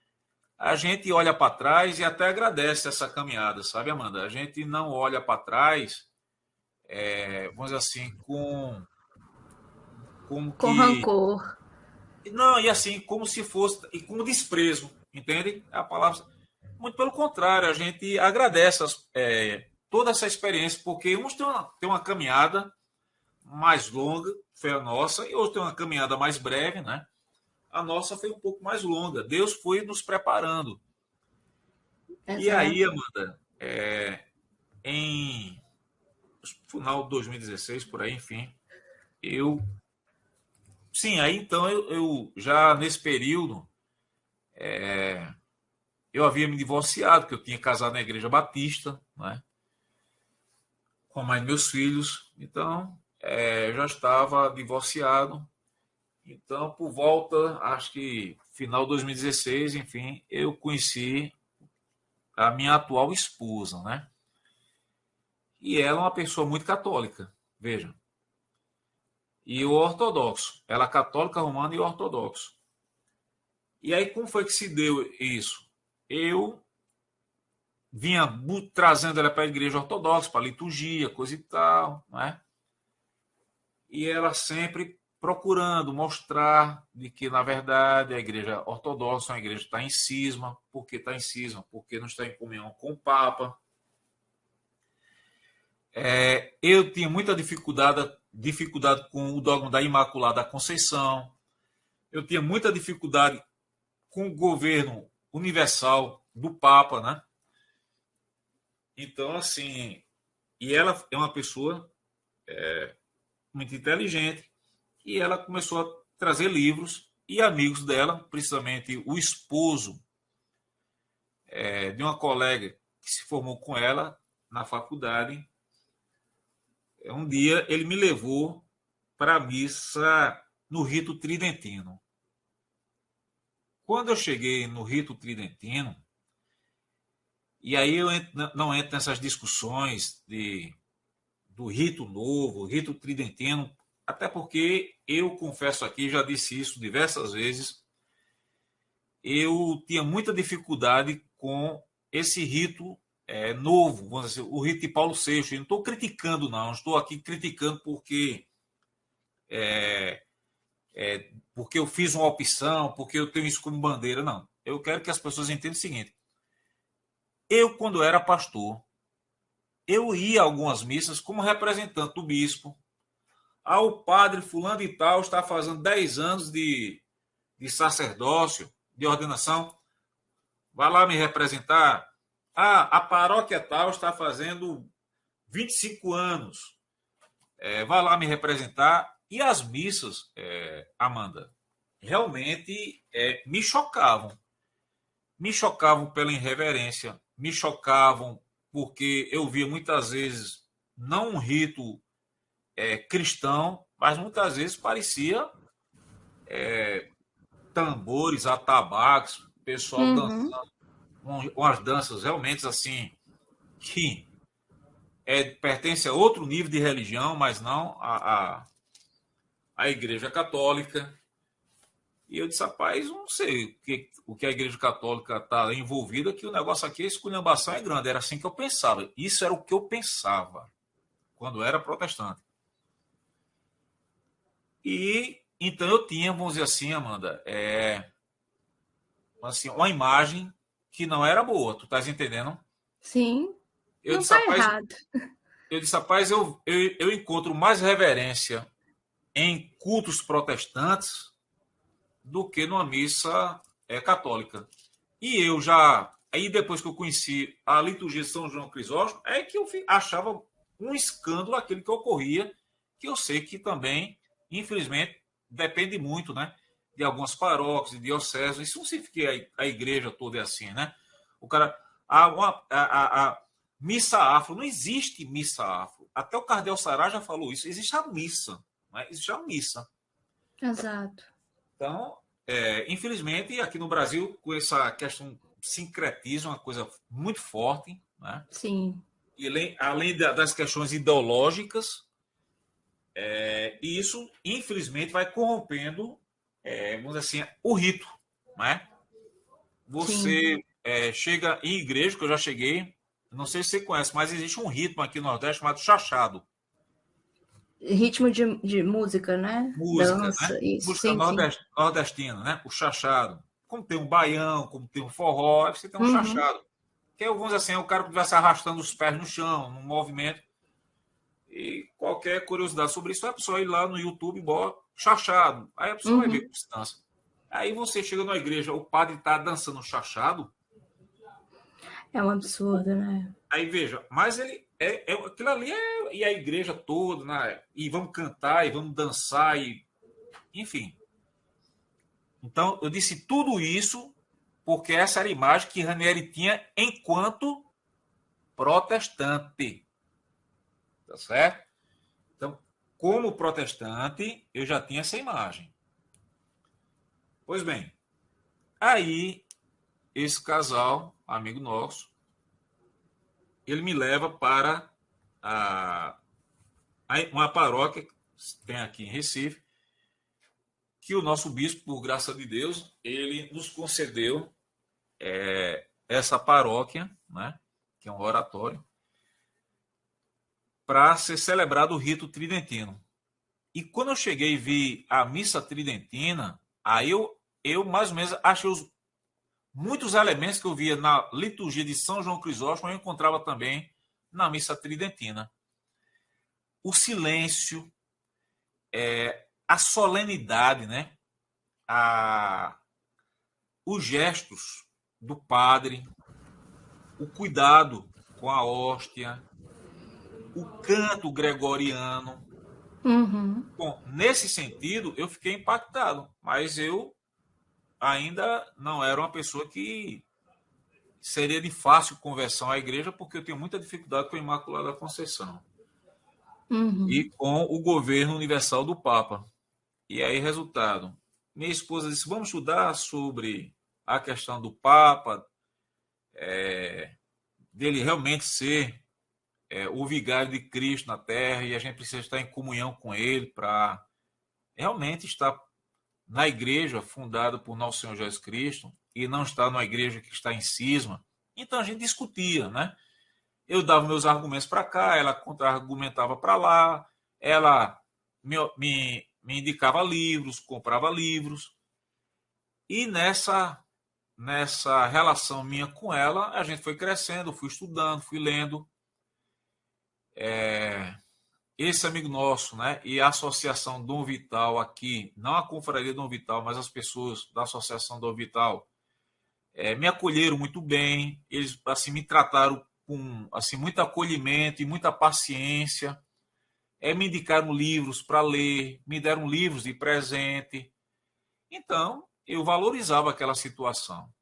a gente olha para trás e até agradece essa caminhada, sabe, Amanda? A gente não olha para trás, vamos dizer assim, como Com que... rancor. Não, e assim, como se fosse, e com desprezo, entende? A palavra... Muito pelo contrário, a gente agradece toda essa experiência, porque uns têm uma caminhada mais longa, foi a nossa, e outros têm uma caminhada mais breve, né? A nossa foi um pouco mais longa. Deus foi nos preparando. E aí, Amanda, em final de 2016, por aí, enfim, sim, aí então eu já nesse período eu havia me divorciado, porque eu tinha casado na Igreja Batista, né, com a mãe dos meus filhos. Então, eu já estava divorciado. Então, por volta, acho que final de 2016, enfim, eu conheci a minha atual esposa, né? E ela é uma pessoa muito católica, veja. E o ortodoxo. Ela é católica romana e ortodoxo. E aí, como foi que se deu isso? Eu vinha trazendo ela para a igreja ortodoxa, para a liturgia, coisa e tal, né? E ela sempre procurando mostrar de que, na verdade, a igreja ortodoxa é uma igreja que está em cisma. Por que está em cisma? Porque não está em comunhão com o Papa. Eu tinha muita dificuldade com o dogma da Imaculada Conceição. Eu tinha muita dificuldade com o governo universal do Papa, né? Então, assim, e ela é uma pessoa muito inteligente, e ela começou a trazer livros, e amigos dela, principalmente o esposo de uma colega que se formou com ela na faculdade. Um dia ele me levou para a missa no rito tridentino. Quando eu cheguei no rito tridentino, e aí eu não entro nessas discussões do rito novo, rito tridentino, até porque eu confesso aqui, já disse isso diversas vezes, eu tinha muita dificuldade com esse rito novo, vamos dizer, o rito de Paulo VI. Eu não estou criticando, não, estou aqui criticando porque eu fiz uma opção, porque eu tenho isso como bandeira, não. Eu quero que as pessoas entendam o seguinte: eu, quando era pastor, eu ia a algumas missas como representante do bispo. O padre fulano de tal está fazendo 10 anos de sacerdócio, de ordenação, vai lá me representar. A paróquia tal está fazendo 25 anos, vai lá me representar. E as missas, Amanda, realmente me chocavam. Me chocavam pela irreverência, me chocavam porque eu via muitas vezes não um rito cristão, mas muitas vezes parecia tambores, atabaques, pessoal dançando, umas danças realmente assim, que pertence a outro nível de religião, mas não a Igreja Católica. E eu disse, rapaz, não sei o que a Igreja Católica está envolvida, que o negócio aqui, a esculhambação é grande. Era assim que eu pensava. Isso era o que eu pensava quando era protestante. E então eu tinha, vamos dizer assim, Amanda, assim, uma imagem que não era boa. Tu estás entendendo? Sim. Eu não disse, tá rapaz, errado. eu disse, rapaz, eu encontro mais reverência em cultos protestantes do que numa missa católica. E eu já, aí depois que eu conheci a liturgia de São João Crisóstomo, é que eu achava um escândalo aquilo que ocorria, que eu sei que também, infelizmente, depende muito, né, de algumas paróquias, de dioceses. Isso não significa que a igreja toda é assim, né? O cara, a missa afro, não existe missa afro. Até o Cardeal Sará já falou isso. Existe a missa, né? Existe a missa. Exato. Então, infelizmente, aqui no Brasil, com essa questão de sincretismo, uma coisa muito forte, né? Sim. E além das questões ideológicas, e isso, infelizmente, vai corrompendo, vamos dizer assim, o rito, né? Você chega em igreja, que eu já cheguei, não sei se você conhece, mas existe um ritmo aqui no Nordeste chamado chachado. Ritmo de música, né? Música, Dança, né? isso. Música Sim, sim. nordestina, né? O chachado. Como tem um baião, como tem um forró, aí você tem um Uhum. chachado. Que é, vamos dizer assim, é o cara que vai se arrastando os pés no chão, num movimento. E qualquer curiosidade sobre isso, é a pessoa ir lá no YouTube e bota chachado. Aí a pessoa vai ver como se dança. Aí você chega na igreja, o padre está dançando chachado. É um absurdo, né? Aí veja, mas ele aquilo ali e a igreja toda, né? E vamos cantar, e vamos dançar, e enfim. Então, eu disse tudo isso porque essa era a imagem que Ranieri tinha enquanto protestante. Tá certo? Então, como protestante, eu já tinha essa imagem. Pois bem, aí esse casal, amigo nosso, ele me leva para uma paróquia que tem aqui em Recife, que o nosso bispo, por graça de Deus, ele nos concedeu essa paróquia, né, que é um oratório, para ser celebrado o rito tridentino. E quando eu cheguei e vi a missa tridentina, aí eu mais ou menos achei muitos elementos que eu via na liturgia de São João Crisóstomo, eu encontrava também na missa tridentina. O silêncio, a solenidade, né? Os gestos do padre, o cuidado com a hóstia, o canto gregoriano. Uhum. Bom, nesse sentido, eu fiquei impactado, mas eu ainda não era uma pessoa que seria de fácil conversão à igreja, porque eu tenho muita dificuldade com a Imaculada Conceição e Uhum. com o governo universal do Papa. E aí, resultado, minha esposa disse, vamos estudar sobre a questão do Papa, dele realmente ser o vigário de Cristo na Terra, e a gente precisa estar em comunhão com ele para realmente estar na igreja fundada por Nosso Senhor Jesus Cristo e não estar numa igreja que está em cisma. Então a gente discutia, né? Eu dava meus argumentos para cá, ela contra-argumentava para lá, ela me indicava livros, comprava livros. E nessa relação minha com ela, a gente foi crescendo, fui estudando, fui lendo. Esse amigo nosso, né, e a Associação Dom Vital aqui, não a Confraria Dom Vital, mas as pessoas da Associação Dom Vital, me acolheram muito bem, eles assim me trataram com assim muito acolhimento e muita paciência, me indicaram livros para ler, me deram livros de presente. Então, eu valorizava aquela situação.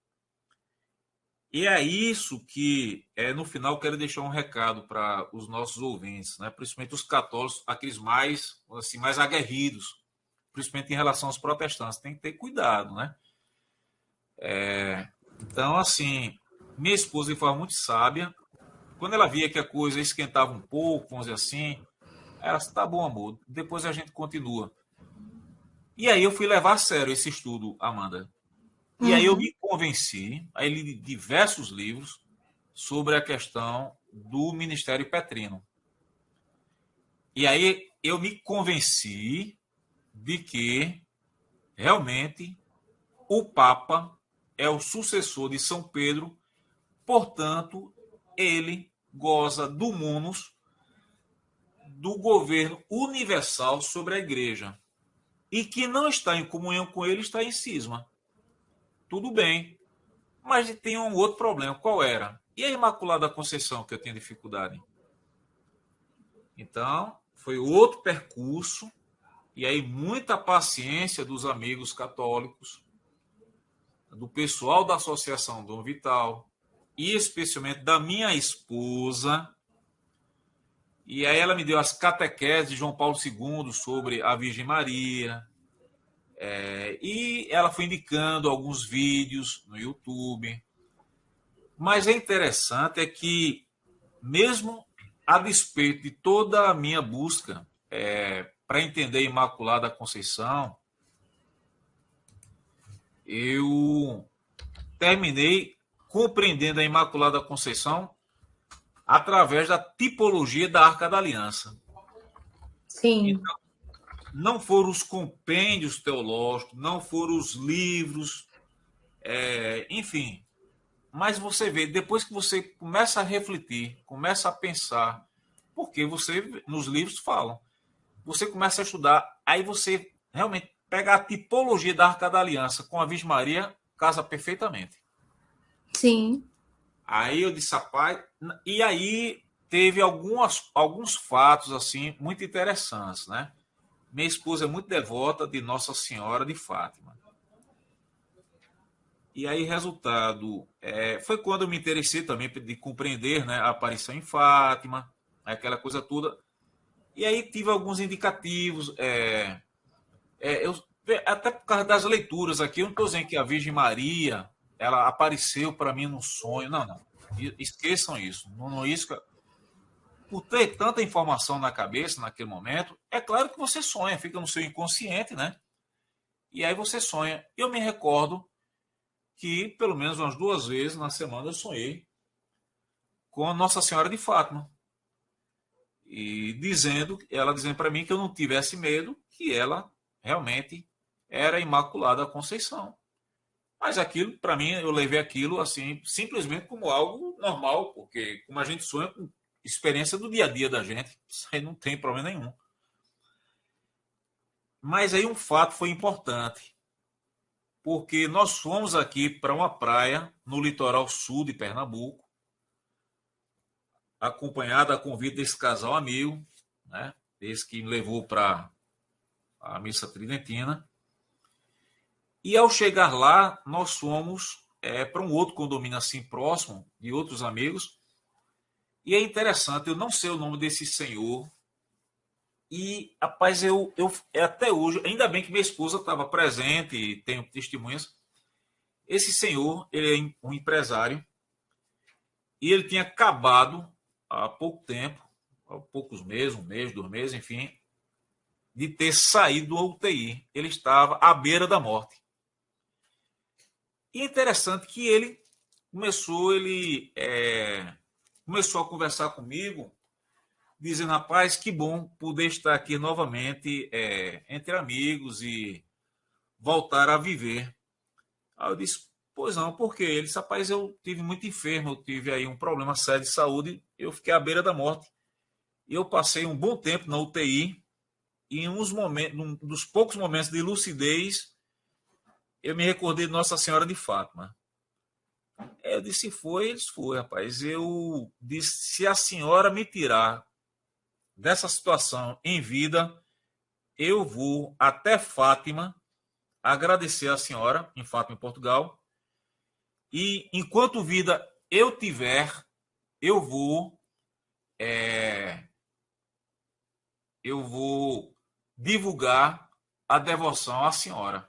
E é isso que, no final, quero deixar um recado para os nossos ouvintes, né? Principalmente os católicos, aqueles mais, assim, mais aguerridos, principalmente em relação aos protestantes. Tem que ter cuidado, né? Então, assim, minha esposa, de forma muito sábia, quando ela via que a coisa esquentava um pouco, vamos dizer assim, ela disse, tá bom, amor, depois a gente continua. E aí eu fui levar a sério esse estudo, Amanda. E aí eu Uhum. me convenci, aí li diversos livros sobre a questão do Ministério Petrino. E aí eu me convenci de que realmente o Papa é o sucessor de São Pedro, portanto, ele goza do munus do governo universal sobre a igreja. E que não está em comunhão com ele está em cisma. Tudo bem. Mas tem um outro problema. Qual era? E a Imaculada Conceição, que eu tinha dificuldade? Então, foi outro percurso. E aí, muita paciência dos amigos católicos, do pessoal da Associação Dom Vital, e especialmente da minha esposa. E aí ela me deu as catequeses de João Paulo II sobre a Virgem Maria. E ela foi indicando alguns vídeos no YouTube. Mas é interessante que, mesmo a despeito de toda a minha busca para entender a Imaculada Conceição, eu terminei compreendendo a Imaculada Conceição através da tipologia da Arca da Aliança. Sim. Então, não foram os compêndios teológicos, não foram os livros, enfim. Mas você vê, depois que você começa a refletir, começa a pensar, porque você, nos livros falam, você começa a estudar, aí você realmente pega a tipologia da Arca da Aliança com a Virgem Maria, casa perfeitamente. Sim. Aí eu disse, rapaz, e aí teve alguns fatos assim muito interessantes, né? Minha esposa é muito devota de Nossa Senhora de Fátima. E aí, resultado, foi quando eu me interessei também de compreender, né, a aparição em Fátima, aquela coisa toda. E aí tive alguns indicativos, até por causa das leituras aqui, eu não estou dizendo que a Virgem Maria ela apareceu para mim num sonho. Não, não. Esqueçam isso. Não, não isso. Por ter tanta informação na cabeça naquele momento, é claro que você sonha, fica no seu inconsciente, né? E aí você sonha. Eu me recordo que pelo menos umas 2 vezes na semana eu sonhei com a Nossa Senhora de Fátima. E ela dizendo para mim que eu não tivesse medo, que ela realmente era a Imaculada Conceição. Mas aquilo, para mim, eu levei aquilo assim, simplesmente como algo normal, porque como a gente sonha com experiência do dia a dia da gente, isso aí não tem problema nenhum. Mas aí um fato foi importante, porque nós fomos aqui para uma praia no litoral sul de Pernambuco, acompanhado a convite desse casal amigo, né? Esse que me levou para a missa tridentina. E ao chegar lá, nós fomos para um outro condomínio assim próximo, de outros amigos. E é interessante, eu não sei o nome desse senhor. E, rapaz, eu até hoje, ainda bem que minha esposa estava presente e tenho testemunhas. Esse senhor, ele é um empresário e ele tinha acabado há pouco tempo, há poucos meses, 1 mês, 2 meses, enfim, de ter saído do UTI. Ele estava à beira da morte. E é interessante que ele começou a conversar comigo, dizendo, rapaz, que bom poder estar aqui novamente entre amigos e voltar a viver. Aí eu disse, pois não, por quê? Ele disse, rapaz, eu tive muito enfermo, eu tive aí um problema sério de saúde, eu fiquei à beira da morte. E eu passei um bom tempo na UTI e em um dos poucos momentos de lucidez, eu me recordei de Nossa Senhora de Fátima. Eu disse, foi, eles foi, rapaz. Eu disse, se a senhora me tirar dessa situação em vida, eu vou até Fátima agradecer a senhora, em Fátima, em Portugal, e enquanto vida eu tiver, eu vou divulgar a devoção à senhora.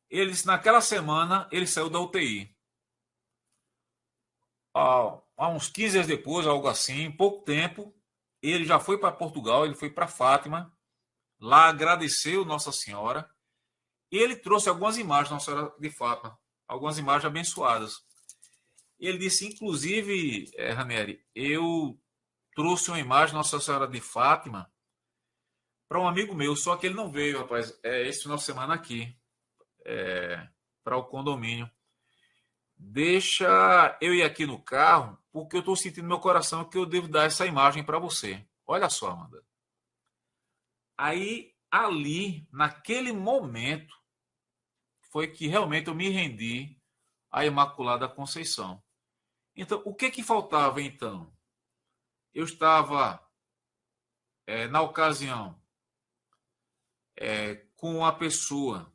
Ele disse, naquela semana, ele saiu da UTI. Há uns 15 dias depois, algo assim, em pouco tempo, ele já foi para Portugal, ele foi para Fátima, lá agradeceu Nossa Senhora, e ele trouxe algumas imagens da Nossa Senhora de Fátima, algumas imagens abençoadas. Ele disse, inclusive, Ranieri, eu trouxe uma imagem da Nossa Senhora de Fátima para um amigo meu, só que ele não veio, rapaz, esse final de semana aqui, para o condomínio. Deixa eu ir aqui no carro, porque eu estou sentindo no meu coração que eu devo dar essa imagem para você. Olha só, Amanda. Aí, ali, naquele momento, foi que realmente eu me rendi à Imaculada Conceição. Então, o que faltava, então? Eu estava, na ocasião, com uma pessoa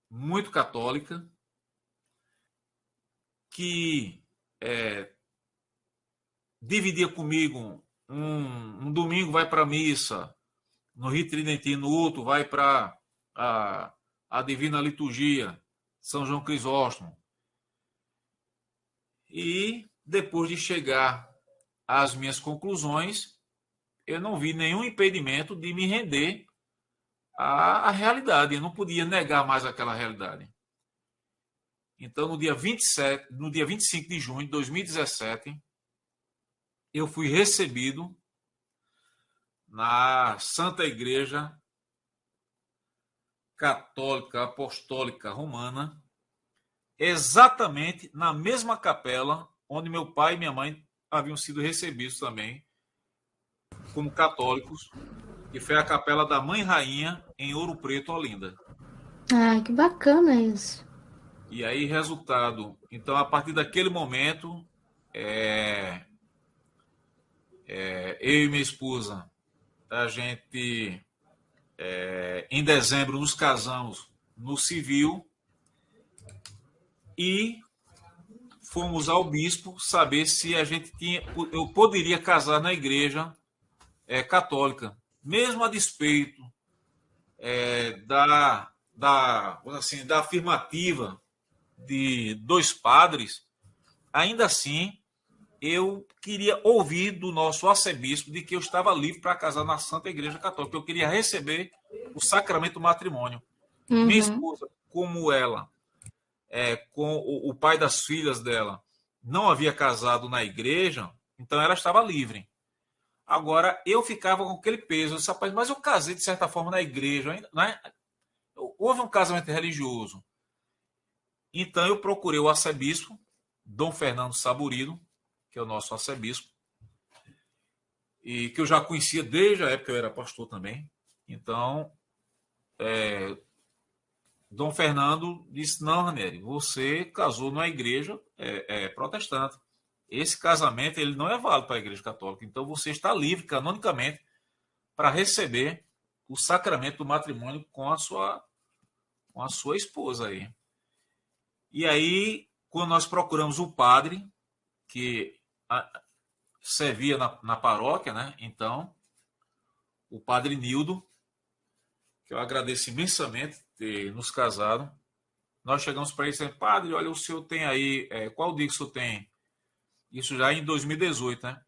muito católica, que dividia comigo um domingo vai para a missa no Rito Tridentino, outro vai para a Divina Liturgia, São João Crisóstomo. E depois de chegar às minhas conclusões, eu não vi nenhum impedimento de me render à realidade. Eu não podia negar mais aquela realidade. Então, no dia 25 de junho de 2017, eu fui recebido na Santa Igreja Católica Apostólica Romana, exatamente na mesma capela onde meu pai e minha mãe haviam sido recebidos também como católicos, que foi a capela da Mãe Rainha em Ouro Preto, Olinda. Ah, que bacana isso. E aí, resultado, então, a partir daquele momento, eu e minha esposa, a gente, em dezembro, nos casamos no civil e fomos ao bispo saber se eu poderia casar na igreja católica, mesmo a despeito da afirmativa de dois padres. Ainda assim, eu queria ouvir do nosso arcebispo de que eu estava livre para casar na Santa Igreja Católica. Eu queria receber o sacramento do matrimônio. Minha esposa, como ela, com o pai das filhas dela, não havia casado na igreja, então ela estava livre. Agora, eu ficava com aquele peso. Eu disse, rapaz, mas eu casei, de certa forma, na igreja. Né? Houve um casamento religioso. Então, eu procurei o arcebispo, Dom Fernando Saburido, que é o nosso arcebispo, e que eu já conhecia desde a época que eu era pastor também. Então, Dom Fernando disse, não, Ranieri, você casou numa igreja protestante. Esse casamento ele não é válido para a igreja católica. Então, você está livre, canonicamente, para receber o sacramento do matrimônio com a sua esposa aí. E aí, quando nós procuramos o padre, que servia na paróquia, né? Então, o padre Nildo, que eu agradeço imensamente ter nos casado, nós chegamos para ele e dissemos, padre, olha, o senhor tem aí, qual dia que o senhor tem? Isso já em 2018, né?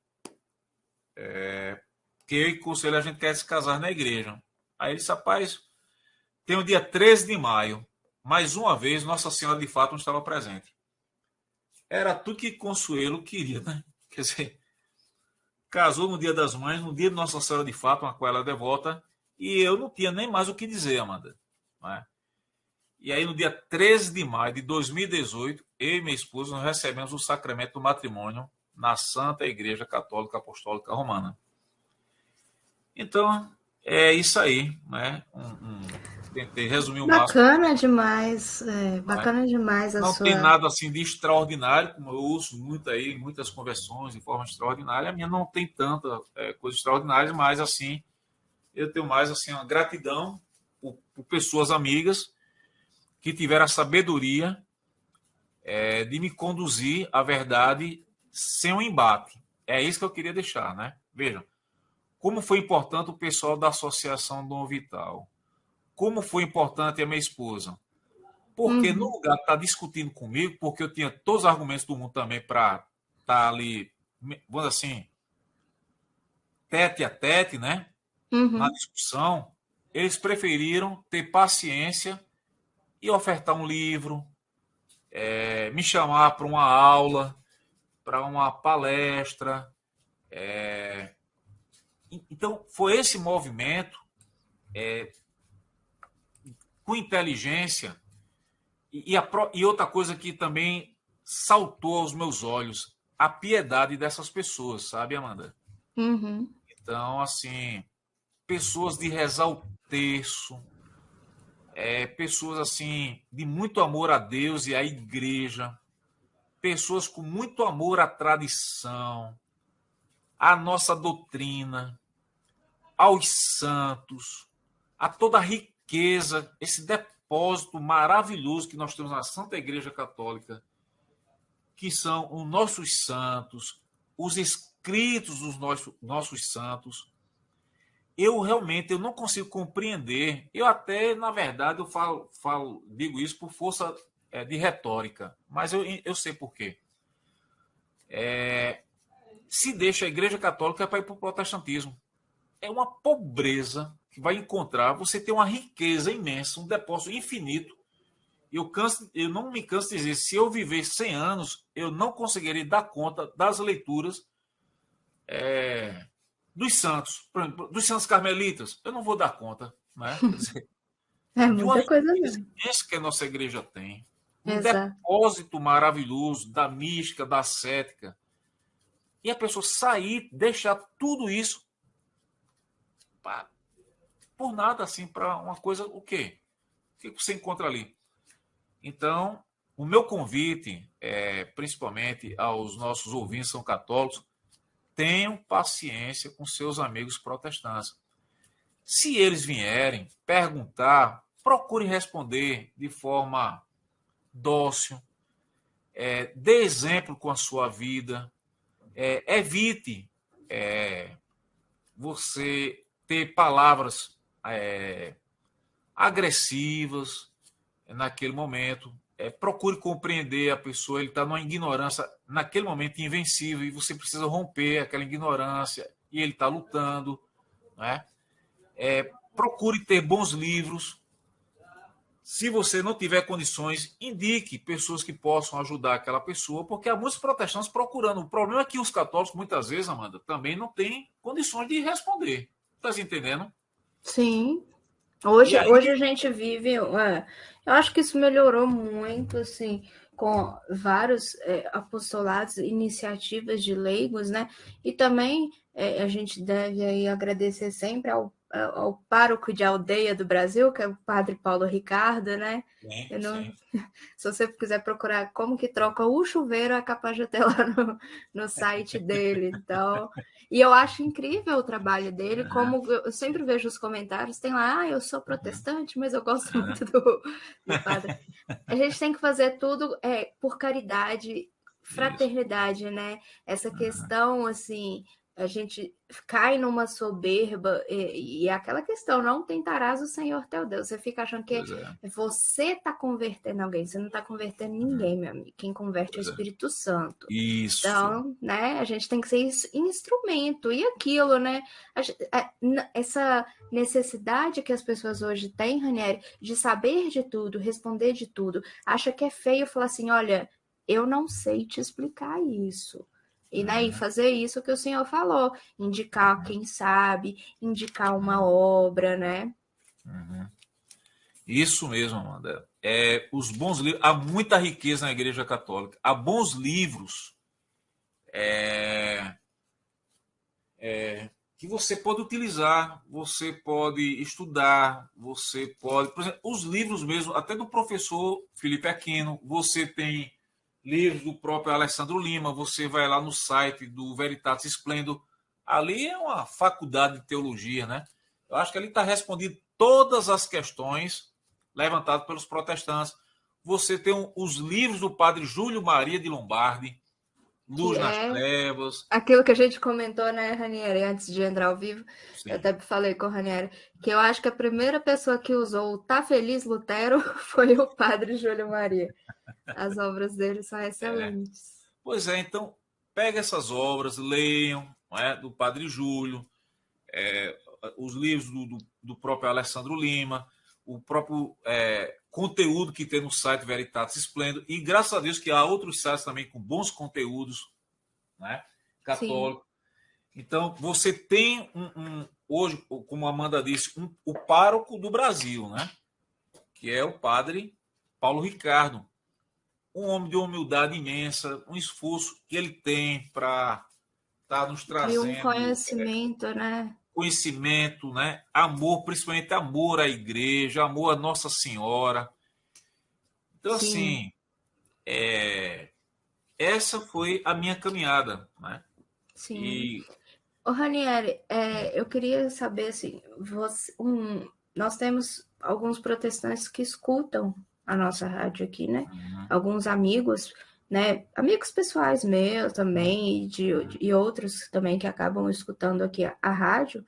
Que eu e o conselho a gente quer se casar na igreja. Aí ele disse, rapaz, tem o dia 13 de maio, mais uma vez Nossa Senhora de Fátima estava presente. Era tudo que Consuelo queria, né? Quer dizer, casou no dia das mães, no dia de Nossa Senhora de Fátima, a qual ela é devota, e eu não tinha nem mais o que dizer, Amanda. Né? E aí, no dia 13 de maio de 2018, eu e minha esposa nós recebemos o sacramento do matrimônio na Santa Igreja Católica Apostólica Romana. Então, é isso aí, né? Tentei resumir o máximo. Bacana demais, bacana demais a Não sua... tem nada assim de extraordinário, como eu ouço muito aí, muitas conversões de forma extraordinária. A minha não tem tanta coisa extraordinária, mas assim, eu tenho mais assim uma gratidão por pessoas amigas que tiveram a sabedoria de me conduzir à verdade sem um embate. É isso que eu queria deixar, né? Vejam, como foi importante o pessoal da Associação Dom Vital. Como foi importante a minha esposa. Porque no lugar de estar discutindo comigo, porque eu tinha todos os argumentos do mundo também para estar ali, vamos assim, tete a tete, né? Na discussão, eles preferiram ter paciência e ofertar um livro, me chamar para uma aula, para uma palestra. Então, foi esse movimento com inteligência. E outra coisa que também saltou aos meus olhos, a piedade dessas pessoas, sabe, Amanda? Então, assim, pessoas de rezar o terço, pessoas, assim, de muito amor a Deus e à igreja, pessoas com muito amor à tradição, à nossa doutrina, aos santos, a toda a riqueza, esse depósito maravilhoso que nós temos na Santa Igreja Católica, que são os nossos santos, os escritos dos nossos santos. Eu realmente não consigo compreender. Eu até, na verdade, digo isso por força de retórica, mas eu sei por quê. Se deixa a Igreja Católica para ir para o protestantismo. É uma pobreza que vai encontrar. Você tem uma riqueza imensa, um depósito infinito. Eu não me canso de dizer, se eu viver 100 anos, eu não conseguiria dar conta das leituras dos santos, por exemplo, dos santos carmelitas. Eu não vou dar conta, né? Quer dizer, de uma muita coisa riqueza mesmo. imensa que a nossa igreja tem. Um Exato. depósito maravilhoso da mística, da ascética. E a pessoa sair, deixar tudo isso por nada, assim, para uma coisa, o quê? O que você encontra ali? Então, o meu convite, principalmente aos nossos ouvintes são católicos, tenham paciência com seus amigos protestantes. Se eles vierem perguntar, procure responder de forma dócil, dê exemplo com a sua vida, evite você ter palavras agressivas naquele momento. Procure compreender a pessoa, ele está numa ignorância naquele momento invencível e você precisa romper aquela ignorância e ele está lutando, né? Procure ter bons livros. Se você não tiver condições, indique pessoas que possam ajudar aquela pessoa, porque há muitos protestantes procurando. O problema é que os católicos, muitas vezes, Amanda, também não têm condições de responder. Está entendendo? Sim. E Hoje aí, a gente vive. Eu acho que isso melhorou muito, assim, com vários apostolados, iniciativas de leigos, né? E também a gente deve aí agradecer sempre ao pároco de aldeia do Brasil, que é o Padre Paulo Ricardo, né? sim, Eu não, sim. se você quiser procurar como que troca o chuveiro, é capaz de ter lá no site dele. Então, e eu acho incrível o trabalho dele, como eu sempre vejo os comentários, tem lá, eu sou protestante, mas eu gosto muito do padre. A gente tem que fazer tudo por caridade, Isso. fraternidade, né? Essa questão, assim, a gente cai numa soberba e é aquela questão, não tentarás o Senhor teu Deus. Você fica achando que Pois é. você está convertendo alguém, você não está convertendo ninguém, meu amigo. Quem converte é o Pois é. Espírito Santo. Isso. Então, né, a gente tem que ser instrumento. E aquilo, né? Essa necessidade que as pessoas hoje têm, Ranieri, de saber de tudo, responder de tudo, acha que é feio falar assim: olha, eu não sei te explicar isso. E, né, e fazer isso que o senhor falou, indicar quem sabe, indicar uma obra, né? Isso mesmo, Amanda. Os bons livros. Há muita riqueza na Igreja Católica. Há bons livros que você pode utilizar, você pode estudar, você pode. Por exemplo, os livros mesmo, até do professor Felipe Aquino, você tem livros do próprio Alessandro Lima, você vai lá no site do Veritatis Splendor. Ali é uma faculdade de teologia, né? Eu acho que ali está respondido todas as questões levantadas pelos protestantes. Você tem os livros do padre Júlio Maria de Lombardi, Que Luz nas é Trevas. aquilo que a gente comentou, né, Ranieri, antes de entrar ao vivo, eu Sim. até falei com o Ranieri, que eu acho que a primeira pessoa que usou o Tá Feliz Lutero foi o padre Júlio Maria. As obras dele são excelentes. Pois é, então pega essas obras, leiam, não é? Do Padre Júlio, os livros do próprio Alessandro Lima, o próprio conteúdo que tem no site Veritatis Splendor, e graças a Deus que há outros sites também com bons conteúdos, né? Sim, Católicos. Então, você tem hoje, como a Amanda disse, o pároco do Brasil, né? Que é o padre Paulo Ricardo, um homem de humildade imensa, um esforço que ele tem para estar nos e um trazendo conhecimento, né? conhecimento, né? Amor, principalmente amor à igreja, amor à Nossa Senhora. Então, Sim, assim, essa foi a minha caminhada, né? sim. E Ô, Ranieri, eu queria saber, assim, nós temos alguns protestantes que escutam a nossa rádio aqui, né? Alguns amigos, né? Amigos pessoais meus também, e outros também que acabam escutando aqui a rádio.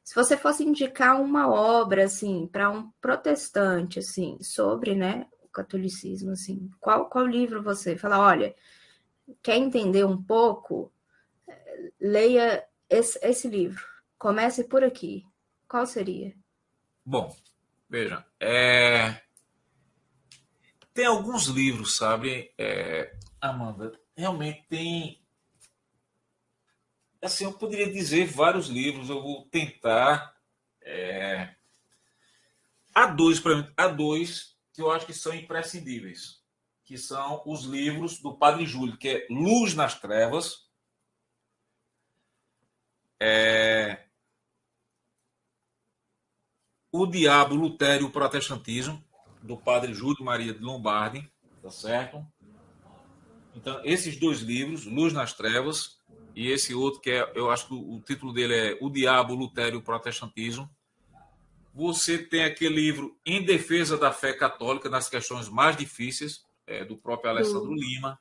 Se você fosse indicar uma obra, assim, para um protestante, assim, sobre, né, o catolicismo, assim, qual livro você fala, olha, quer entender um pouco? Leia esse livro. Comece por aqui. Qual seria? bom, veja, tem alguns livros, sabe, Amanda, realmente tem, assim, eu poderia dizer vários livros, eu vou tentar. Há dois que eu acho que são imprescindíveis, que são os livros do Padre Júlio, que é Luz nas Trevas, O Diabo, Lutero e o Protestantismo. do padre Júlio Maria de Lombardi, tá certo? Então, esses dois livros, Luz nas Trevas, e esse outro que eu acho que o título dele é O Diabo, o Lutério e o Protestantismo. Você tem aquele livro Em Defesa da Fé Católica, nas questões mais difíceis, do próprio Alessandro Lima,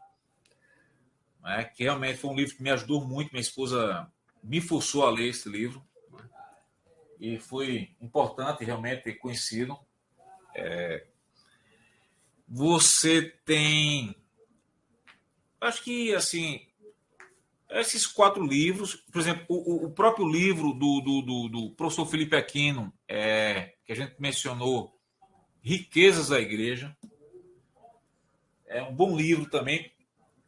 né, que realmente foi um livro que me ajudou muito. Minha esposa me forçou a ler esse livro, né, e foi importante realmente ter conhecido. Você tem, acho que assim, esses 4 livros, por exemplo, o próprio livro do professor Felipe Aquino, que a gente mencionou, Riquezas da Igreja, é um bom livro também.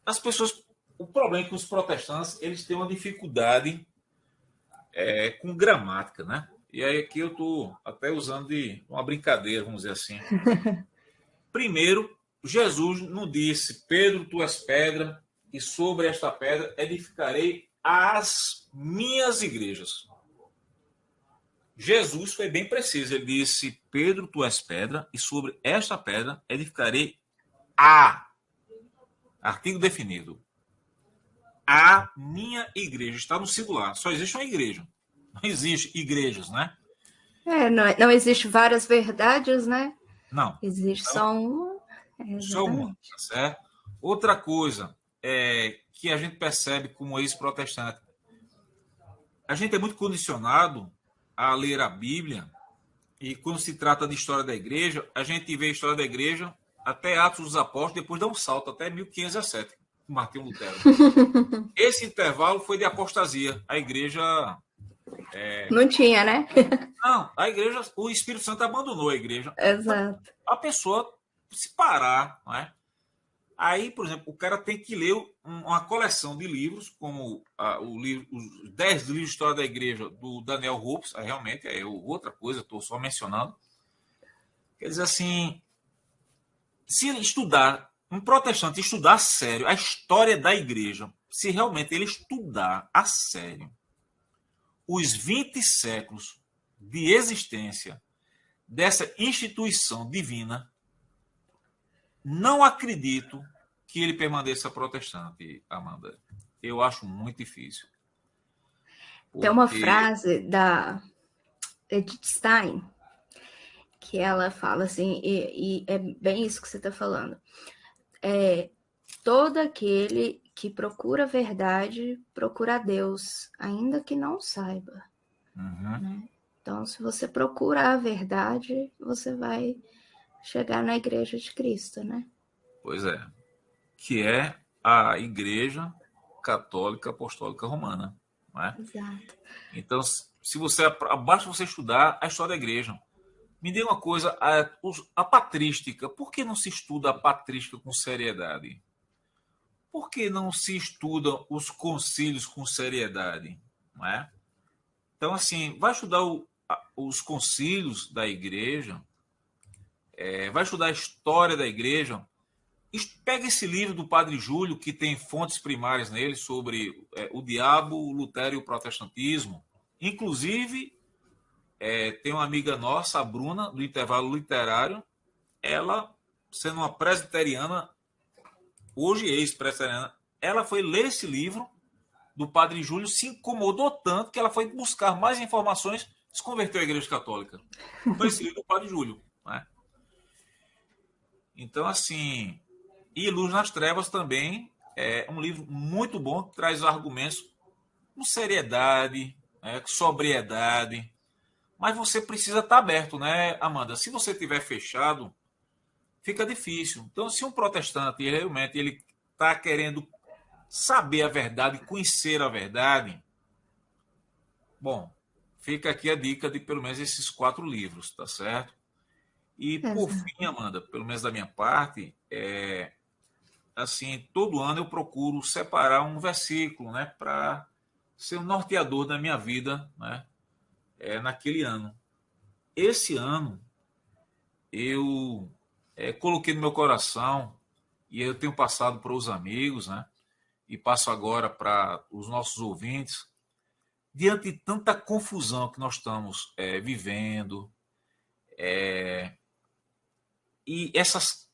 As pessoas, o problema é que os protestantes, eles têm uma dificuldade com gramática, né? E aí aqui eu estou até usando de uma brincadeira, vamos dizer assim. Primeiro, Jesus não disse, Pedro, tu és pedra, e sobre esta pedra edificarei as minhas igrejas. Jesus foi bem preciso, ele disse, Pedro, tu és pedra, e sobre esta pedra edificarei artigo definido, a minha igreja. Está no singular, só existe uma igreja, não existe igrejas, né? Não existe várias verdades, né? Não. Existe Então, só uma. só uma, tá certo? Outra coisa que a gente percebe como ex-protestante, a gente é muito condicionado a ler a Bíblia, e quando se trata de história da igreja, a gente vê a história da igreja até Atos dos Apóstolos, depois dá um salto até 1517, com Martinho Lutero. Esse intervalo foi de apostasia. A igreja... Não tinha, né? Não, a igreja, o Espírito Santo abandonou a igreja. Exato. A pessoa se parar, não é? Aí, por exemplo, o cara tem que ler uma coleção de livros, como os 10 livros de história da igreja do Daniel Hopes, realmente é outra coisa, estou só mencionando. Quer dizer assim, se estudar, um protestante estudar a sério a história da igreja, se realmente ele estudar a sério os 20 séculos de existência dessa instituição divina, não acredito que ele permaneça protestante, Amanda. Eu acho muito difícil. Tem uma frase da Edith Stein que ela fala assim, e é bem isso que você está falando. Todo aquele que procura a verdade, procura a Deus, ainda que não saiba. Uhum. Né? Então, se você procura a verdade, você vai chegar na Igreja de Cristo, né? Pois é. Que é a Igreja Católica Apostólica Romana. Não é? Exato. Então, se você basta você estudar a história da igreja. Me diga uma coisa, a patrística, por que não se estuda a patrística com seriedade? Por que não se estudam os concílios com seriedade? Não é? Então, assim, vai estudar os concílios da igreja, vai estudar a história da igreja. Pega esse livro do Padre Júlio, que tem fontes primárias nele sobre o diabo, o Lutério e o protestantismo. Inclusive, tem uma amiga nossa, a Bruna, do Intervalo Literário, ela, sendo uma presbiteriana, hoje ex-presbiteriana, ela foi ler esse livro do Padre Júlio, se incomodou tanto que ela foi buscar mais informações, se converteu à Igreja Católica. Foi esse livro do Padre Júlio. Né? Então, assim... E Luz nas Trevas também é um livro muito bom, que traz argumentos com seriedade, com sobriedade. Mas você precisa estar aberto, né, Amanda? Se você estiver fechado, fica difícil. Então, se um protestante realmente ele está querendo saber a verdade, conhecer a verdade, bom, fica aqui a dica de pelo menos esses 4 livros, tá certo? E, por fim, Amanda, pelo menos da minha parte, assim, todo ano eu procuro separar um versículo, né, para ser o norteador da minha vida, né, naquele ano. Esse ano eu coloquei no meu coração, e eu tenho passado para os amigos, né, e passo agora para os nossos ouvintes, diante de tanta confusão que nós estamos vivendo, E essas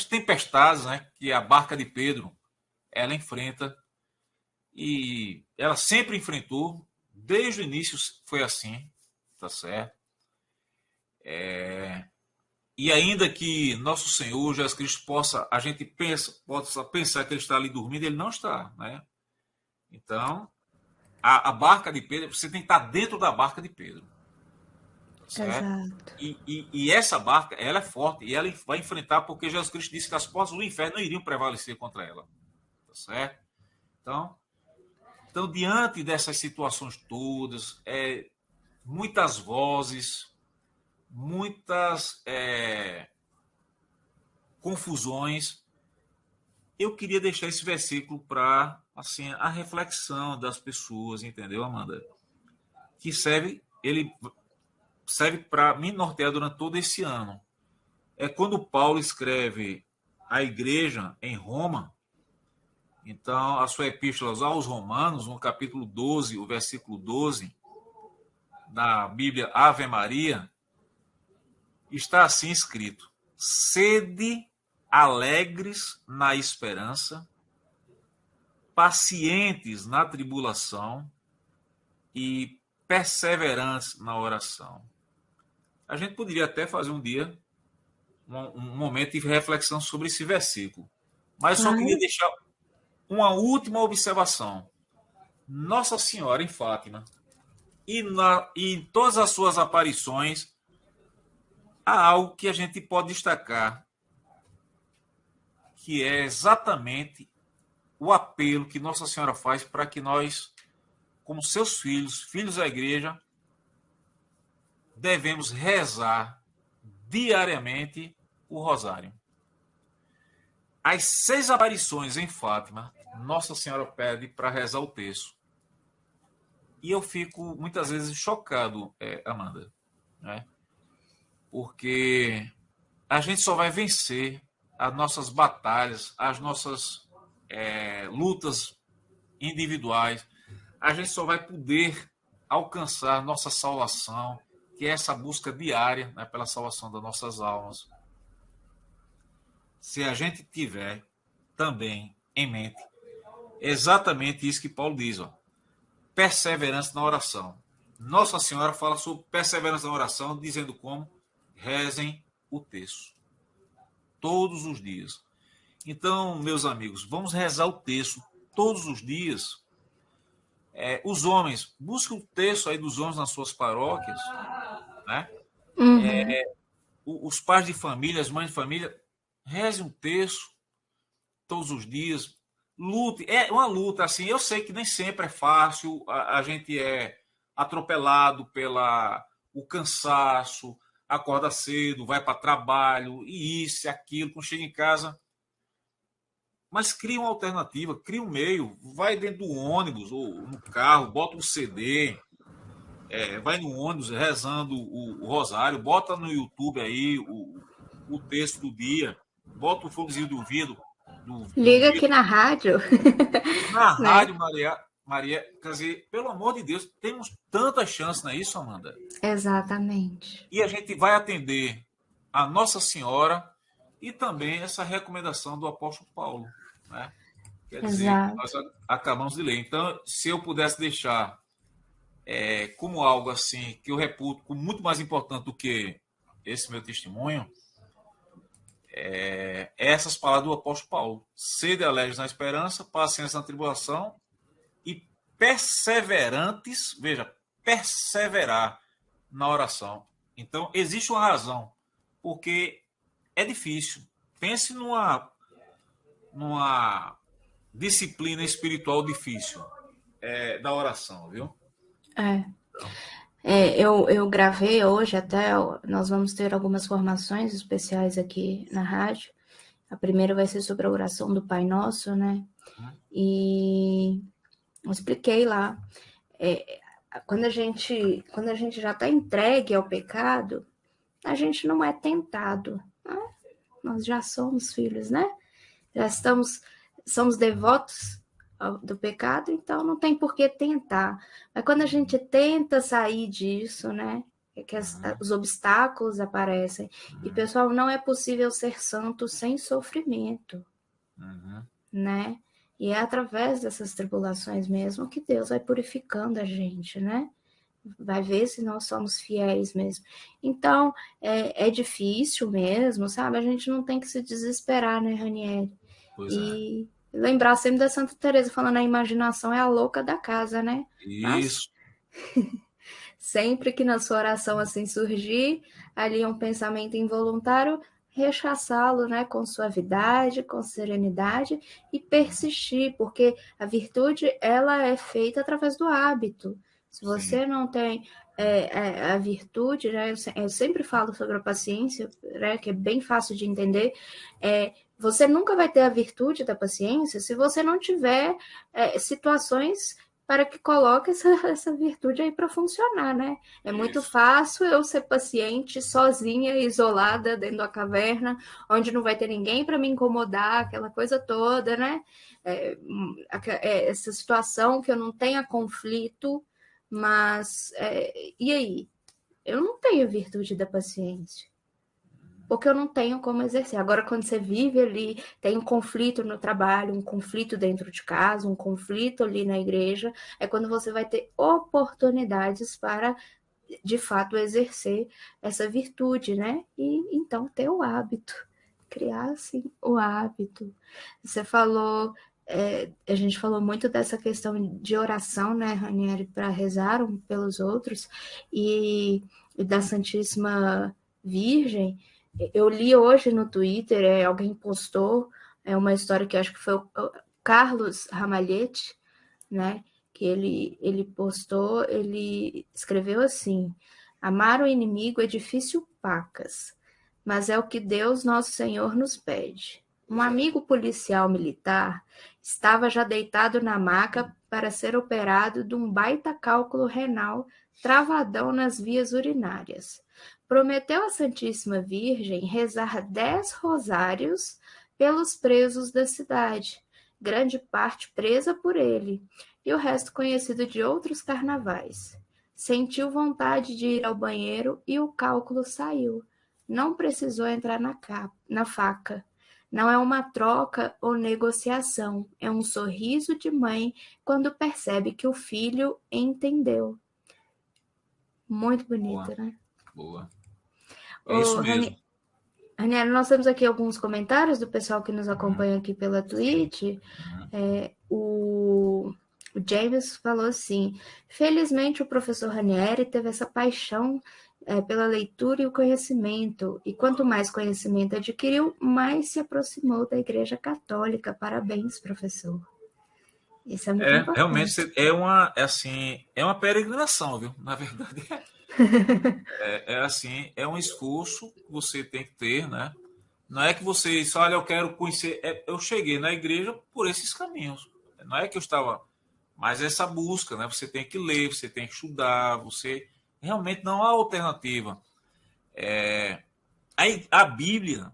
tempestades, né, que a barca de Pedro ela enfrenta, e ela sempre enfrentou, desde o início foi assim, tá certo? E ainda que nosso Senhor Jesus Cristo possa pensar que ele está ali dormindo, ele não está, né? Então, a barca de Pedro, você tem que estar dentro da barca de Pedro, tá certo? Exato. E essa barca, ela é forte, e ela vai enfrentar, porque Jesus Cristo disse que as portas do inferno não iriam prevalecer contra ela, tá certo? Então diante dessas situações todas, muitas vozes, muitas confusões, eu queria deixar esse versículo para assim, a reflexão das pessoas, entendeu, Amanda? Que ele serve para me nortear durante todo esse ano. É quando Paulo escreve à igreja em Roma, então a sua epístola aos Romanos, no capítulo 12, o versículo 12, na Bíblia Ave Maria, está assim escrito: sede alegres na esperança, pacientes na tribulação e perseverantes na oração. A gente poderia até fazer um dia, um momento de reflexão sobre esse versículo, mas só queria deixar uma última observação. Nossa Senhora em Fátima, e em todas as suas aparições, há algo que a gente pode destacar, que é exatamente o apelo que Nossa Senhora faz para que nós, como seus filhos, filhos da igreja, devemos rezar diariamente o rosário. As 6 aparições em Fátima, Nossa Senhora pede para rezar o terço. E eu fico muitas vezes chocado, Amanda, né? Porque a gente só vai vencer as nossas batalhas, as nossas lutas individuais, a gente só vai poder alcançar nossa salvação, que é essa busca diária, né, pela salvação das nossas almas, se a gente tiver também em mente exatamente isso que Paulo diz, ó, perseverança na oração. Nossa Senhora fala sobre perseverança na oração, dizendo como rezem o terço todos os dias. Então, meus amigos, vamos rezar o terço todos os dias. Os homens, busquem o terço aí dos homens nas suas paróquias, né? Uhum. Os pais de família, as mães de família, rezem um terço todos os dias. Lute, é uma luta, assim, eu sei que nem sempre é fácil, a gente é atropelado o cansaço, acorda cedo, vai para trabalho, e isso, e aquilo, quando chega em casa. Mas cria uma alternativa, cria um meio, vai dentro do ônibus ou no carro, bota um CD, vai no ônibus rezando o rosário, bota no YouTube aí o texto do dia, bota o fogozinho do vidro. Liga aqui na rádio. Na Né? rádio, Maria, quer dizer, pelo amor de Deus, temos tantas chances, não é isso, Amanda? Exatamente. E a gente vai atender a Nossa Senhora e também essa recomendação do apóstolo Paulo, né? Quer dizer, que nós Exato. acabamos de ler. Então, se eu pudesse deixar como algo assim, que eu reputo como muito mais importante do que esse meu testemunho, essas palavras do apóstolo Paulo: sede alegres na esperança, paciência na tribulação e perseverantes, veja, perseverar na oração. Então, existe uma razão, porque é difícil. Pense numa disciplina espiritual difícil da oração, viu? É. Eu gravei hoje até, nós vamos ter algumas formações especiais aqui na rádio. A primeira vai ser sobre a oração do Pai Nosso, né? E eu expliquei lá. Quando a gente já está entregue ao pecado, a gente não é tentado. Né? Nós já somos filhos, né? Já somos devotos do pecado, então não tem por que tentar. Mas quando a gente tenta sair disso, né? que os obstáculos aparecem. E, pessoal, não é possível ser santo sem sofrimento, né? E é através dessas tribulações mesmo que Deus vai purificando a gente, né? Vai ver se nós somos fiéis mesmo. Então, é difícil mesmo, sabe? A gente não tem que se desesperar, né, Ranieri? E lembrar sempre da Santa Teresa falando, a imaginação é a louca da casa, né? Isso. Sempre que na sua oração assim surgir, ali um pensamento involuntário, rechaçá-lo, né, com suavidade, com serenidade e persistir, porque a virtude ela é feita através do hábito. Se você não tem a virtude, né, eu sempre falo sobre a paciência, né, que é bem fácil de entender, você nunca vai ter a virtude da paciência se você não tiver situações para que coloque essa virtude aí para funcionar, né? É muito fácil eu ser paciente, sozinha, isolada, dentro da caverna, onde não vai ter ninguém para me incomodar, aquela coisa toda, né? Essa situação que eu não tenha conflito, mas e aí? Eu não tenho virtude da paciência. Porque eu não tenho como exercer. Agora, quando você vive ali, tem um conflito no trabalho, um conflito dentro de casa, um conflito ali na igreja, é quando você vai ter oportunidades para, de fato, exercer essa virtude, né? E então ter o hábito, criar, assim, o hábito. Você falou, a gente falou muito dessa questão de oração, né, Ranieri, para rezar um pelos outros, e da Santíssima Virgem. Eu li hoje no Twitter, alguém postou uma história que eu acho que foi o Carlos Ramalhete, né? Que ele postou, ele escreveu assim: amar o inimigo é difícil pacas, mas é o que Deus Nosso Senhor nos pede. Um amigo policial militar estava já deitado na maca para ser operado de um baita cálculo renal travadão nas vias urinárias. Prometeu à Santíssima Virgem rezar 10 rosários pelos presos da cidade, grande parte presa por ele, e o resto conhecido de outros carnavais. Sentiu vontade de ir ao banheiro e o cálculo saiu. Não precisou entrar na faca. Não é uma troca ou negociação, é um sorriso de mãe quando percebe que o filho entendeu. Muito bonito, né? Boa. É isso mesmo. Ranieri, nós temos aqui alguns comentários do pessoal que nos acompanha aqui pela Twitch. O James falou assim: felizmente o professor Ranieri teve essa paixão pela leitura e o conhecimento, e quanto mais conhecimento adquiriu, mais se aproximou da Igreja Católica. Parabéns, professor. Isso é muito importante. Realmente é uma peregrinação, viu? Na verdade, é um esforço que você tem que ter, né? Não é que você disse, olha, eu quero conhecer. Eu cheguei na igreja por esses caminhos. Não é que eu estava. Mas essa busca, né? Você tem que ler, você tem que estudar, você. Realmente não há alternativa. A Bíblia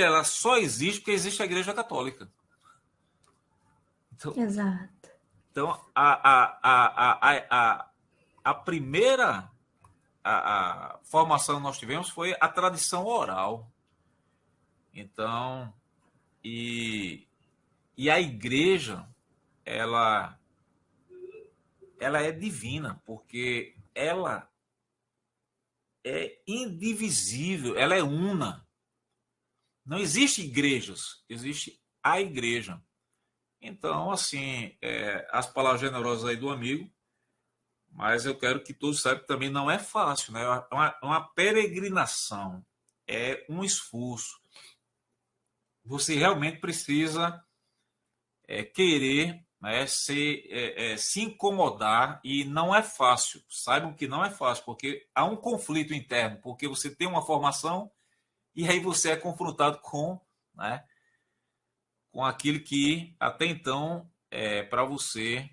ela só existe porque existe a Igreja Católica. Então, Exato. Então, a primeira formação que nós tivemos foi a tradição oral. Então, e a igreja, ela é divina, porque ela é indivisível, ela é una. Não existe igrejas, existe a igreja. Então, assim, as palavras generosas aí do amigo, mas eu quero que todos saibam que também não é fácil, né? É uma peregrinação, é um esforço. Você realmente precisa querer, né, se incomodar, e não é fácil. Saibam que não é fácil, porque há um conflito interno, porque você tem uma formação e aí você é confrontado com, né, com aquilo que até então para você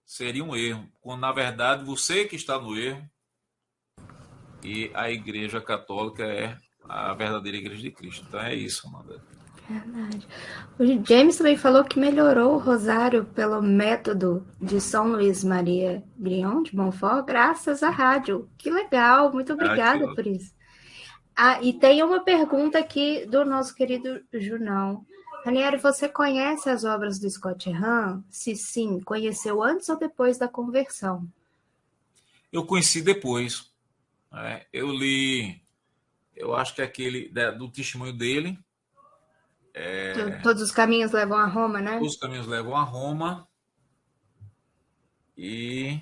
seria um erro, quando na verdade você que está no erro, e a Igreja Católica é a verdadeira Igreja de Cristo. Então é isso, Amanda. Verdade. O James também falou que melhorou o rosário pelo método de São Luís Maria Grion de Montfort, graças à rádio. Que legal, muito Ah, que obrigada por ótimo. isso. Ah, e tem uma pergunta aqui do nosso querido Junão. Ranieri, você conhece as obras do Scott Hahn? Se sim, conheceu antes ou depois da conversão? Eu conheci depois, né? Eu li, eu acho que é aquele do testemunho dele, Todos os caminhos levam a Roma, né? Os Caminhos Levam a Roma e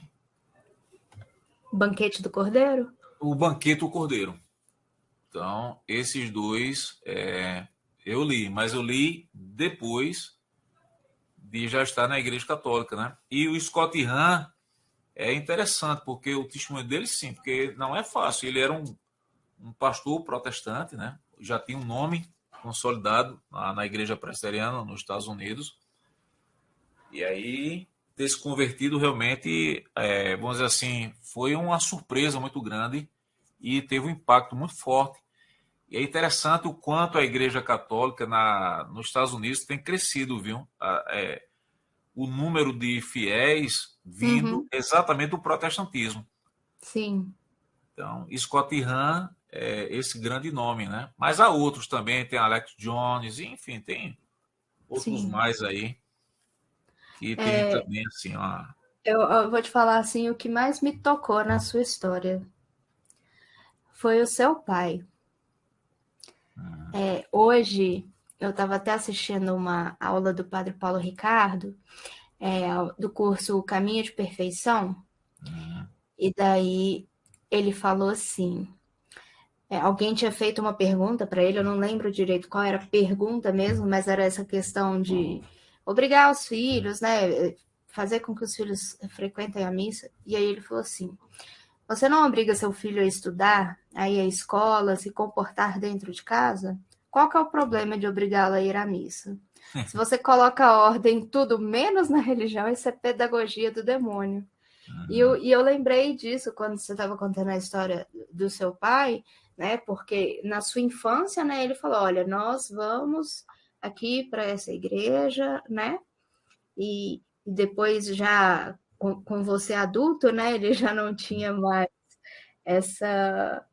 O Banquete do Cordeiro? O Banquete do Cordeiro. Então, esses dois eu li, mas eu li depois de já estar na Igreja Católica, né? E o Scott Hahn é interessante, porque o testemunho dele, sim, porque não é fácil. Ele era um pastor protestante, né? Já tinha um nome consolidado na Igreja Presbiteriana nos Estados Unidos. E aí, ter se convertido realmente, vamos dizer assim, foi uma surpresa muito grande e teve um impacto muito forte. E é interessante o quanto a Igreja Católica nos Estados Unidos tem crescido, viu? O número de fiéis vindo Uhum, exatamente do protestantismo. sim, Então, Scott Hahn é esse grande nome, né? Mas há outros também, tem Alex Jones, enfim, tem outros sim. mais aí que tem também assim, Eu vou te falar assim, o que mais me tocou na sua história foi o seu pai. Hoje eu estava até assistindo uma aula do Padre Paulo Ricardo, do curso Caminho de Perfeição, e daí ele falou assim: alguém tinha feito uma pergunta para ele, eu não lembro direito qual era a pergunta mesmo, mas era essa questão de obrigar os filhos, né? Fazer com que os filhos frequentem a missa. E aí ele falou assim: você não obriga seu filho a estudar, a ir à escola, se comportar dentro de casa? Qual que é o problema de obrigá-lo a ir à missa? Se você coloca ordem em tudo, menos na religião, isso é pedagogia do demônio. E eu lembrei disso quando você estava contando a história do seu pai, né? Porque na sua infância, né, ele falou: olha, nós vamos aqui para essa igreja, né? E depois já com você adulto, né? Ele já não tinha mais essa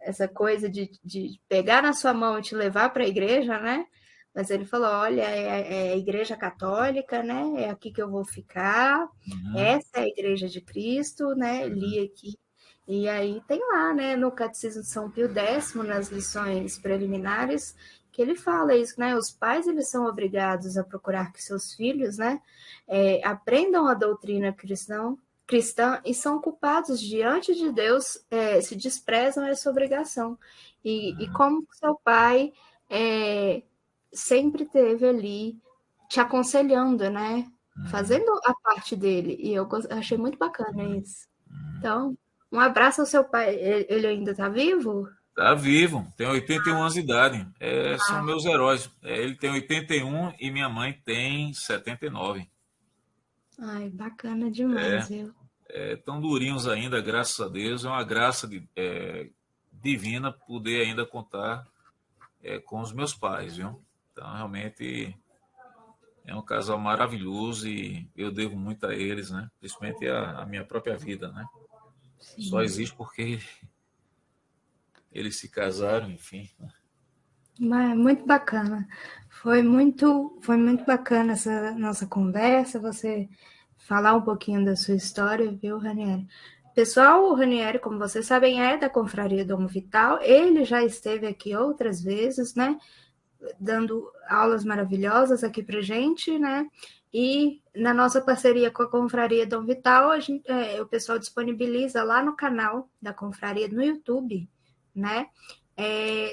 essa coisa de pegar na sua mão e te levar para a igreja, né? Mas ele falou: olha, é a igreja católica, né? É aqui que eu vou ficar, uhum, essa é a igreja de Cristo, né? Li aqui. E aí tem lá, né, no Catecismo de São Pio X, nas lições preliminares, que ele fala isso, né? Os pais eles são obrigados a procurar que seus filhos, né, aprendam a doutrina cristã e são culpados diante de Deus se desprezam essa obrigação. E como seu pai é, sempre teve ali te aconselhando, né? Fazendo a parte dele. E eu achei muito bacana isso. Então, um abraço ao seu pai. Ele ainda está vivo? tá vivo, tem 81 anos de idade. São meus heróis. Ele tem 81 e minha mãe tem 79. Ai, bacana demais, viu? Tão durinhos ainda, graças a Deus. É uma graça divina poder ainda contar com os meus pais, viu? Então, realmente é um casal maravilhoso e eu devo muito a eles, né? Principalmente a minha própria vida, né? Só Sim. existe porque eles se casaram, enfim. Mas muito bacana. Foi muito bacana essa nossa conversa, você falar um pouquinho da sua história, viu, Ranieri? Pessoal, o Ranieri, como vocês sabem, é da Confraria Dom Vital. Ele já esteve aqui outras vezes, né? Dando aulas maravilhosas aqui pra gente, né? E na nossa parceria com a Confraria Dom Vital, o pessoal disponibiliza lá no canal da Confraria no YouTube, né?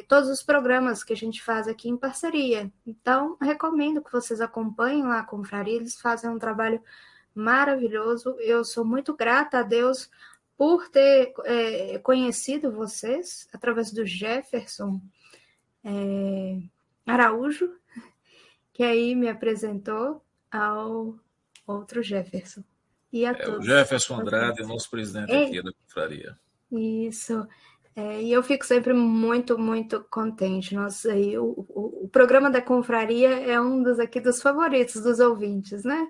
Todos os programas que a gente faz aqui em parceria. Então, recomendo que vocês acompanhem lá a Confraria, eles fazem um trabalho maravilhoso. Eu sou muito grata a Deus por ter conhecido vocês através do Jefferson Araújo, que aí me apresentou ao outro Jefferson. E a O todos Jefferson Andrade, vocês. nosso presidente É aqui da confraria. isso. E eu fico sempre muito, muito contente. Nossa, aí o programa da Confraria é um dos favoritos dos ouvintes, né?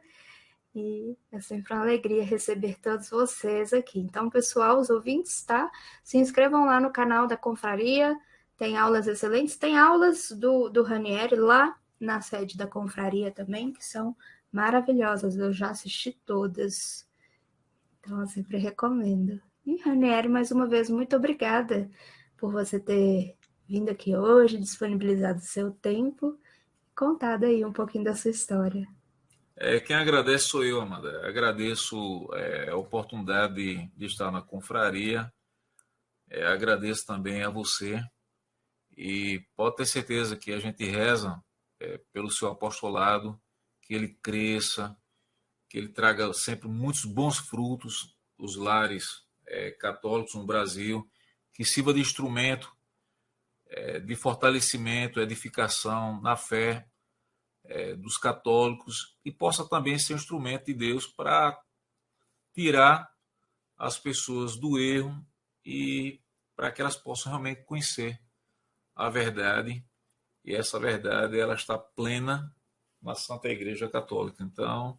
E é sempre uma alegria receber todos vocês aqui. Então, pessoal, os ouvintes, tá? Se inscrevam lá no canal da Confraria. Tem aulas excelentes. Tem aulas do Ranieri lá na sede da Confraria também, que são maravilhosas. Eu já assisti todas. Então, eu sempre recomendo. E, Ranieri, mais uma vez, muito obrigada por você ter vindo aqui hoje, disponibilizado o seu tempo e contado aí um pouquinho da sua história. Quem agradece sou eu, Amanda. Agradeço a oportunidade de estar na confraria. Agradeço também a você. E pode ter certeza que a gente reza pelo seu apostolado, que ele cresça, que ele traga sempre muitos bons frutos, os lares católicos no Brasil, que sirva de instrumento de fortalecimento, edificação na fé dos católicos e possa também ser instrumento de Deus para tirar as pessoas do erro e para que elas possam realmente conhecer a verdade, e essa verdade ela está plena na Santa Igreja Católica. Então,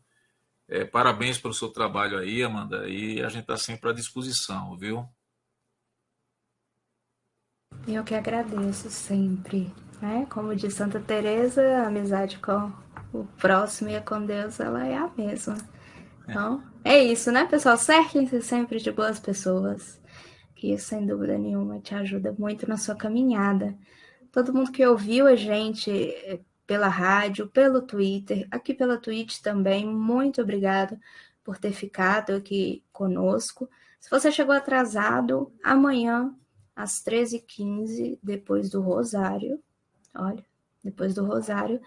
parabéns pelo seu trabalho aí, Amanda, e a gente está sempre à disposição, viu? Eu que agradeço sempre, né? Como diz Santa Teresa, a amizade com o próximo e com Deus, ela é a mesma. Então, é isso, né, pessoal? Cerquem-se sempre de boas pessoas, que isso, sem dúvida nenhuma, te ajuda muito na sua caminhada. Todo mundo que ouviu a gente pela rádio, pelo Twitter, aqui pela Twitch também, muito obrigado por ter ficado aqui conosco. Se você chegou atrasado, amanhã, às 13h15, depois do Rosário, depois do Rosário,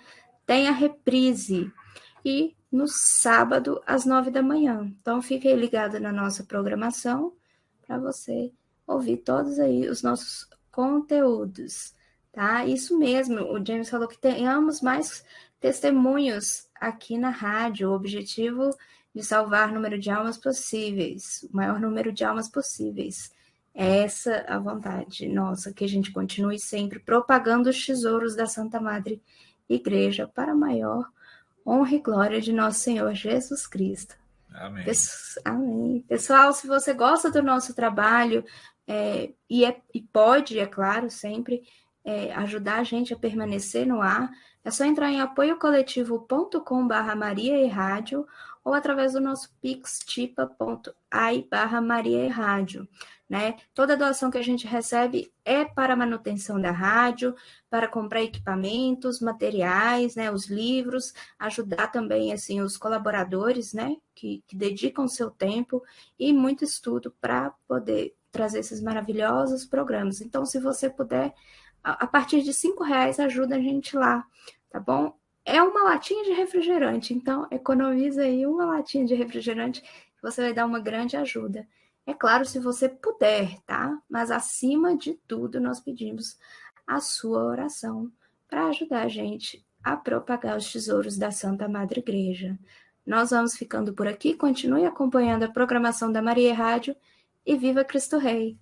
tem a reprise. E no sábado, às 9h. Então, fique aí ligado na nossa programação para você ouvir todos aí os nossos conteúdos, tá? Isso mesmo, o James falou que tenhamos mais testemunhos aqui na rádio. O objetivo de salvar o número de almas possíveis, o maior número de almas possíveis. É essa a vontade nossa, que a gente continue sempre propagando os tesouros da Santa Madre Igreja para a maior honra e glória de nosso Senhor Jesus Cristo. Amém. Amém. Pessoal, se você gosta do nosso trabalho e pode, é claro, sempre ajudar a gente a permanecer no ar, é só entrar em apoiocoletivo.com/mariaerrádio ou através do nosso pix tipa.ai/mariaerrádio. Né? Toda doação que a gente recebe é para a manutenção da rádio, para comprar equipamentos, materiais, né, os livros, ajudar também assim os colaboradores, né, que dedicam seu tempo e muito estudo para poder trazer esses maravilhosos programas. Então, se você puder, a partir de R$5 ajuda a gente lá, tá bom? É uma latinha de refrigerante, então economiza aí uma latinha de refrigerante que você vai dar uma grande ajuda. É claro, se você puder, tá? Mas acima de tudo, nós pedimos a sua oração para ajudar a gente a propagar os tesouros da Santa Madre Igreja. Nós vamos ficando por aqui, continue acompanhando a programação da Maria Rádio e viva Cristo Rei!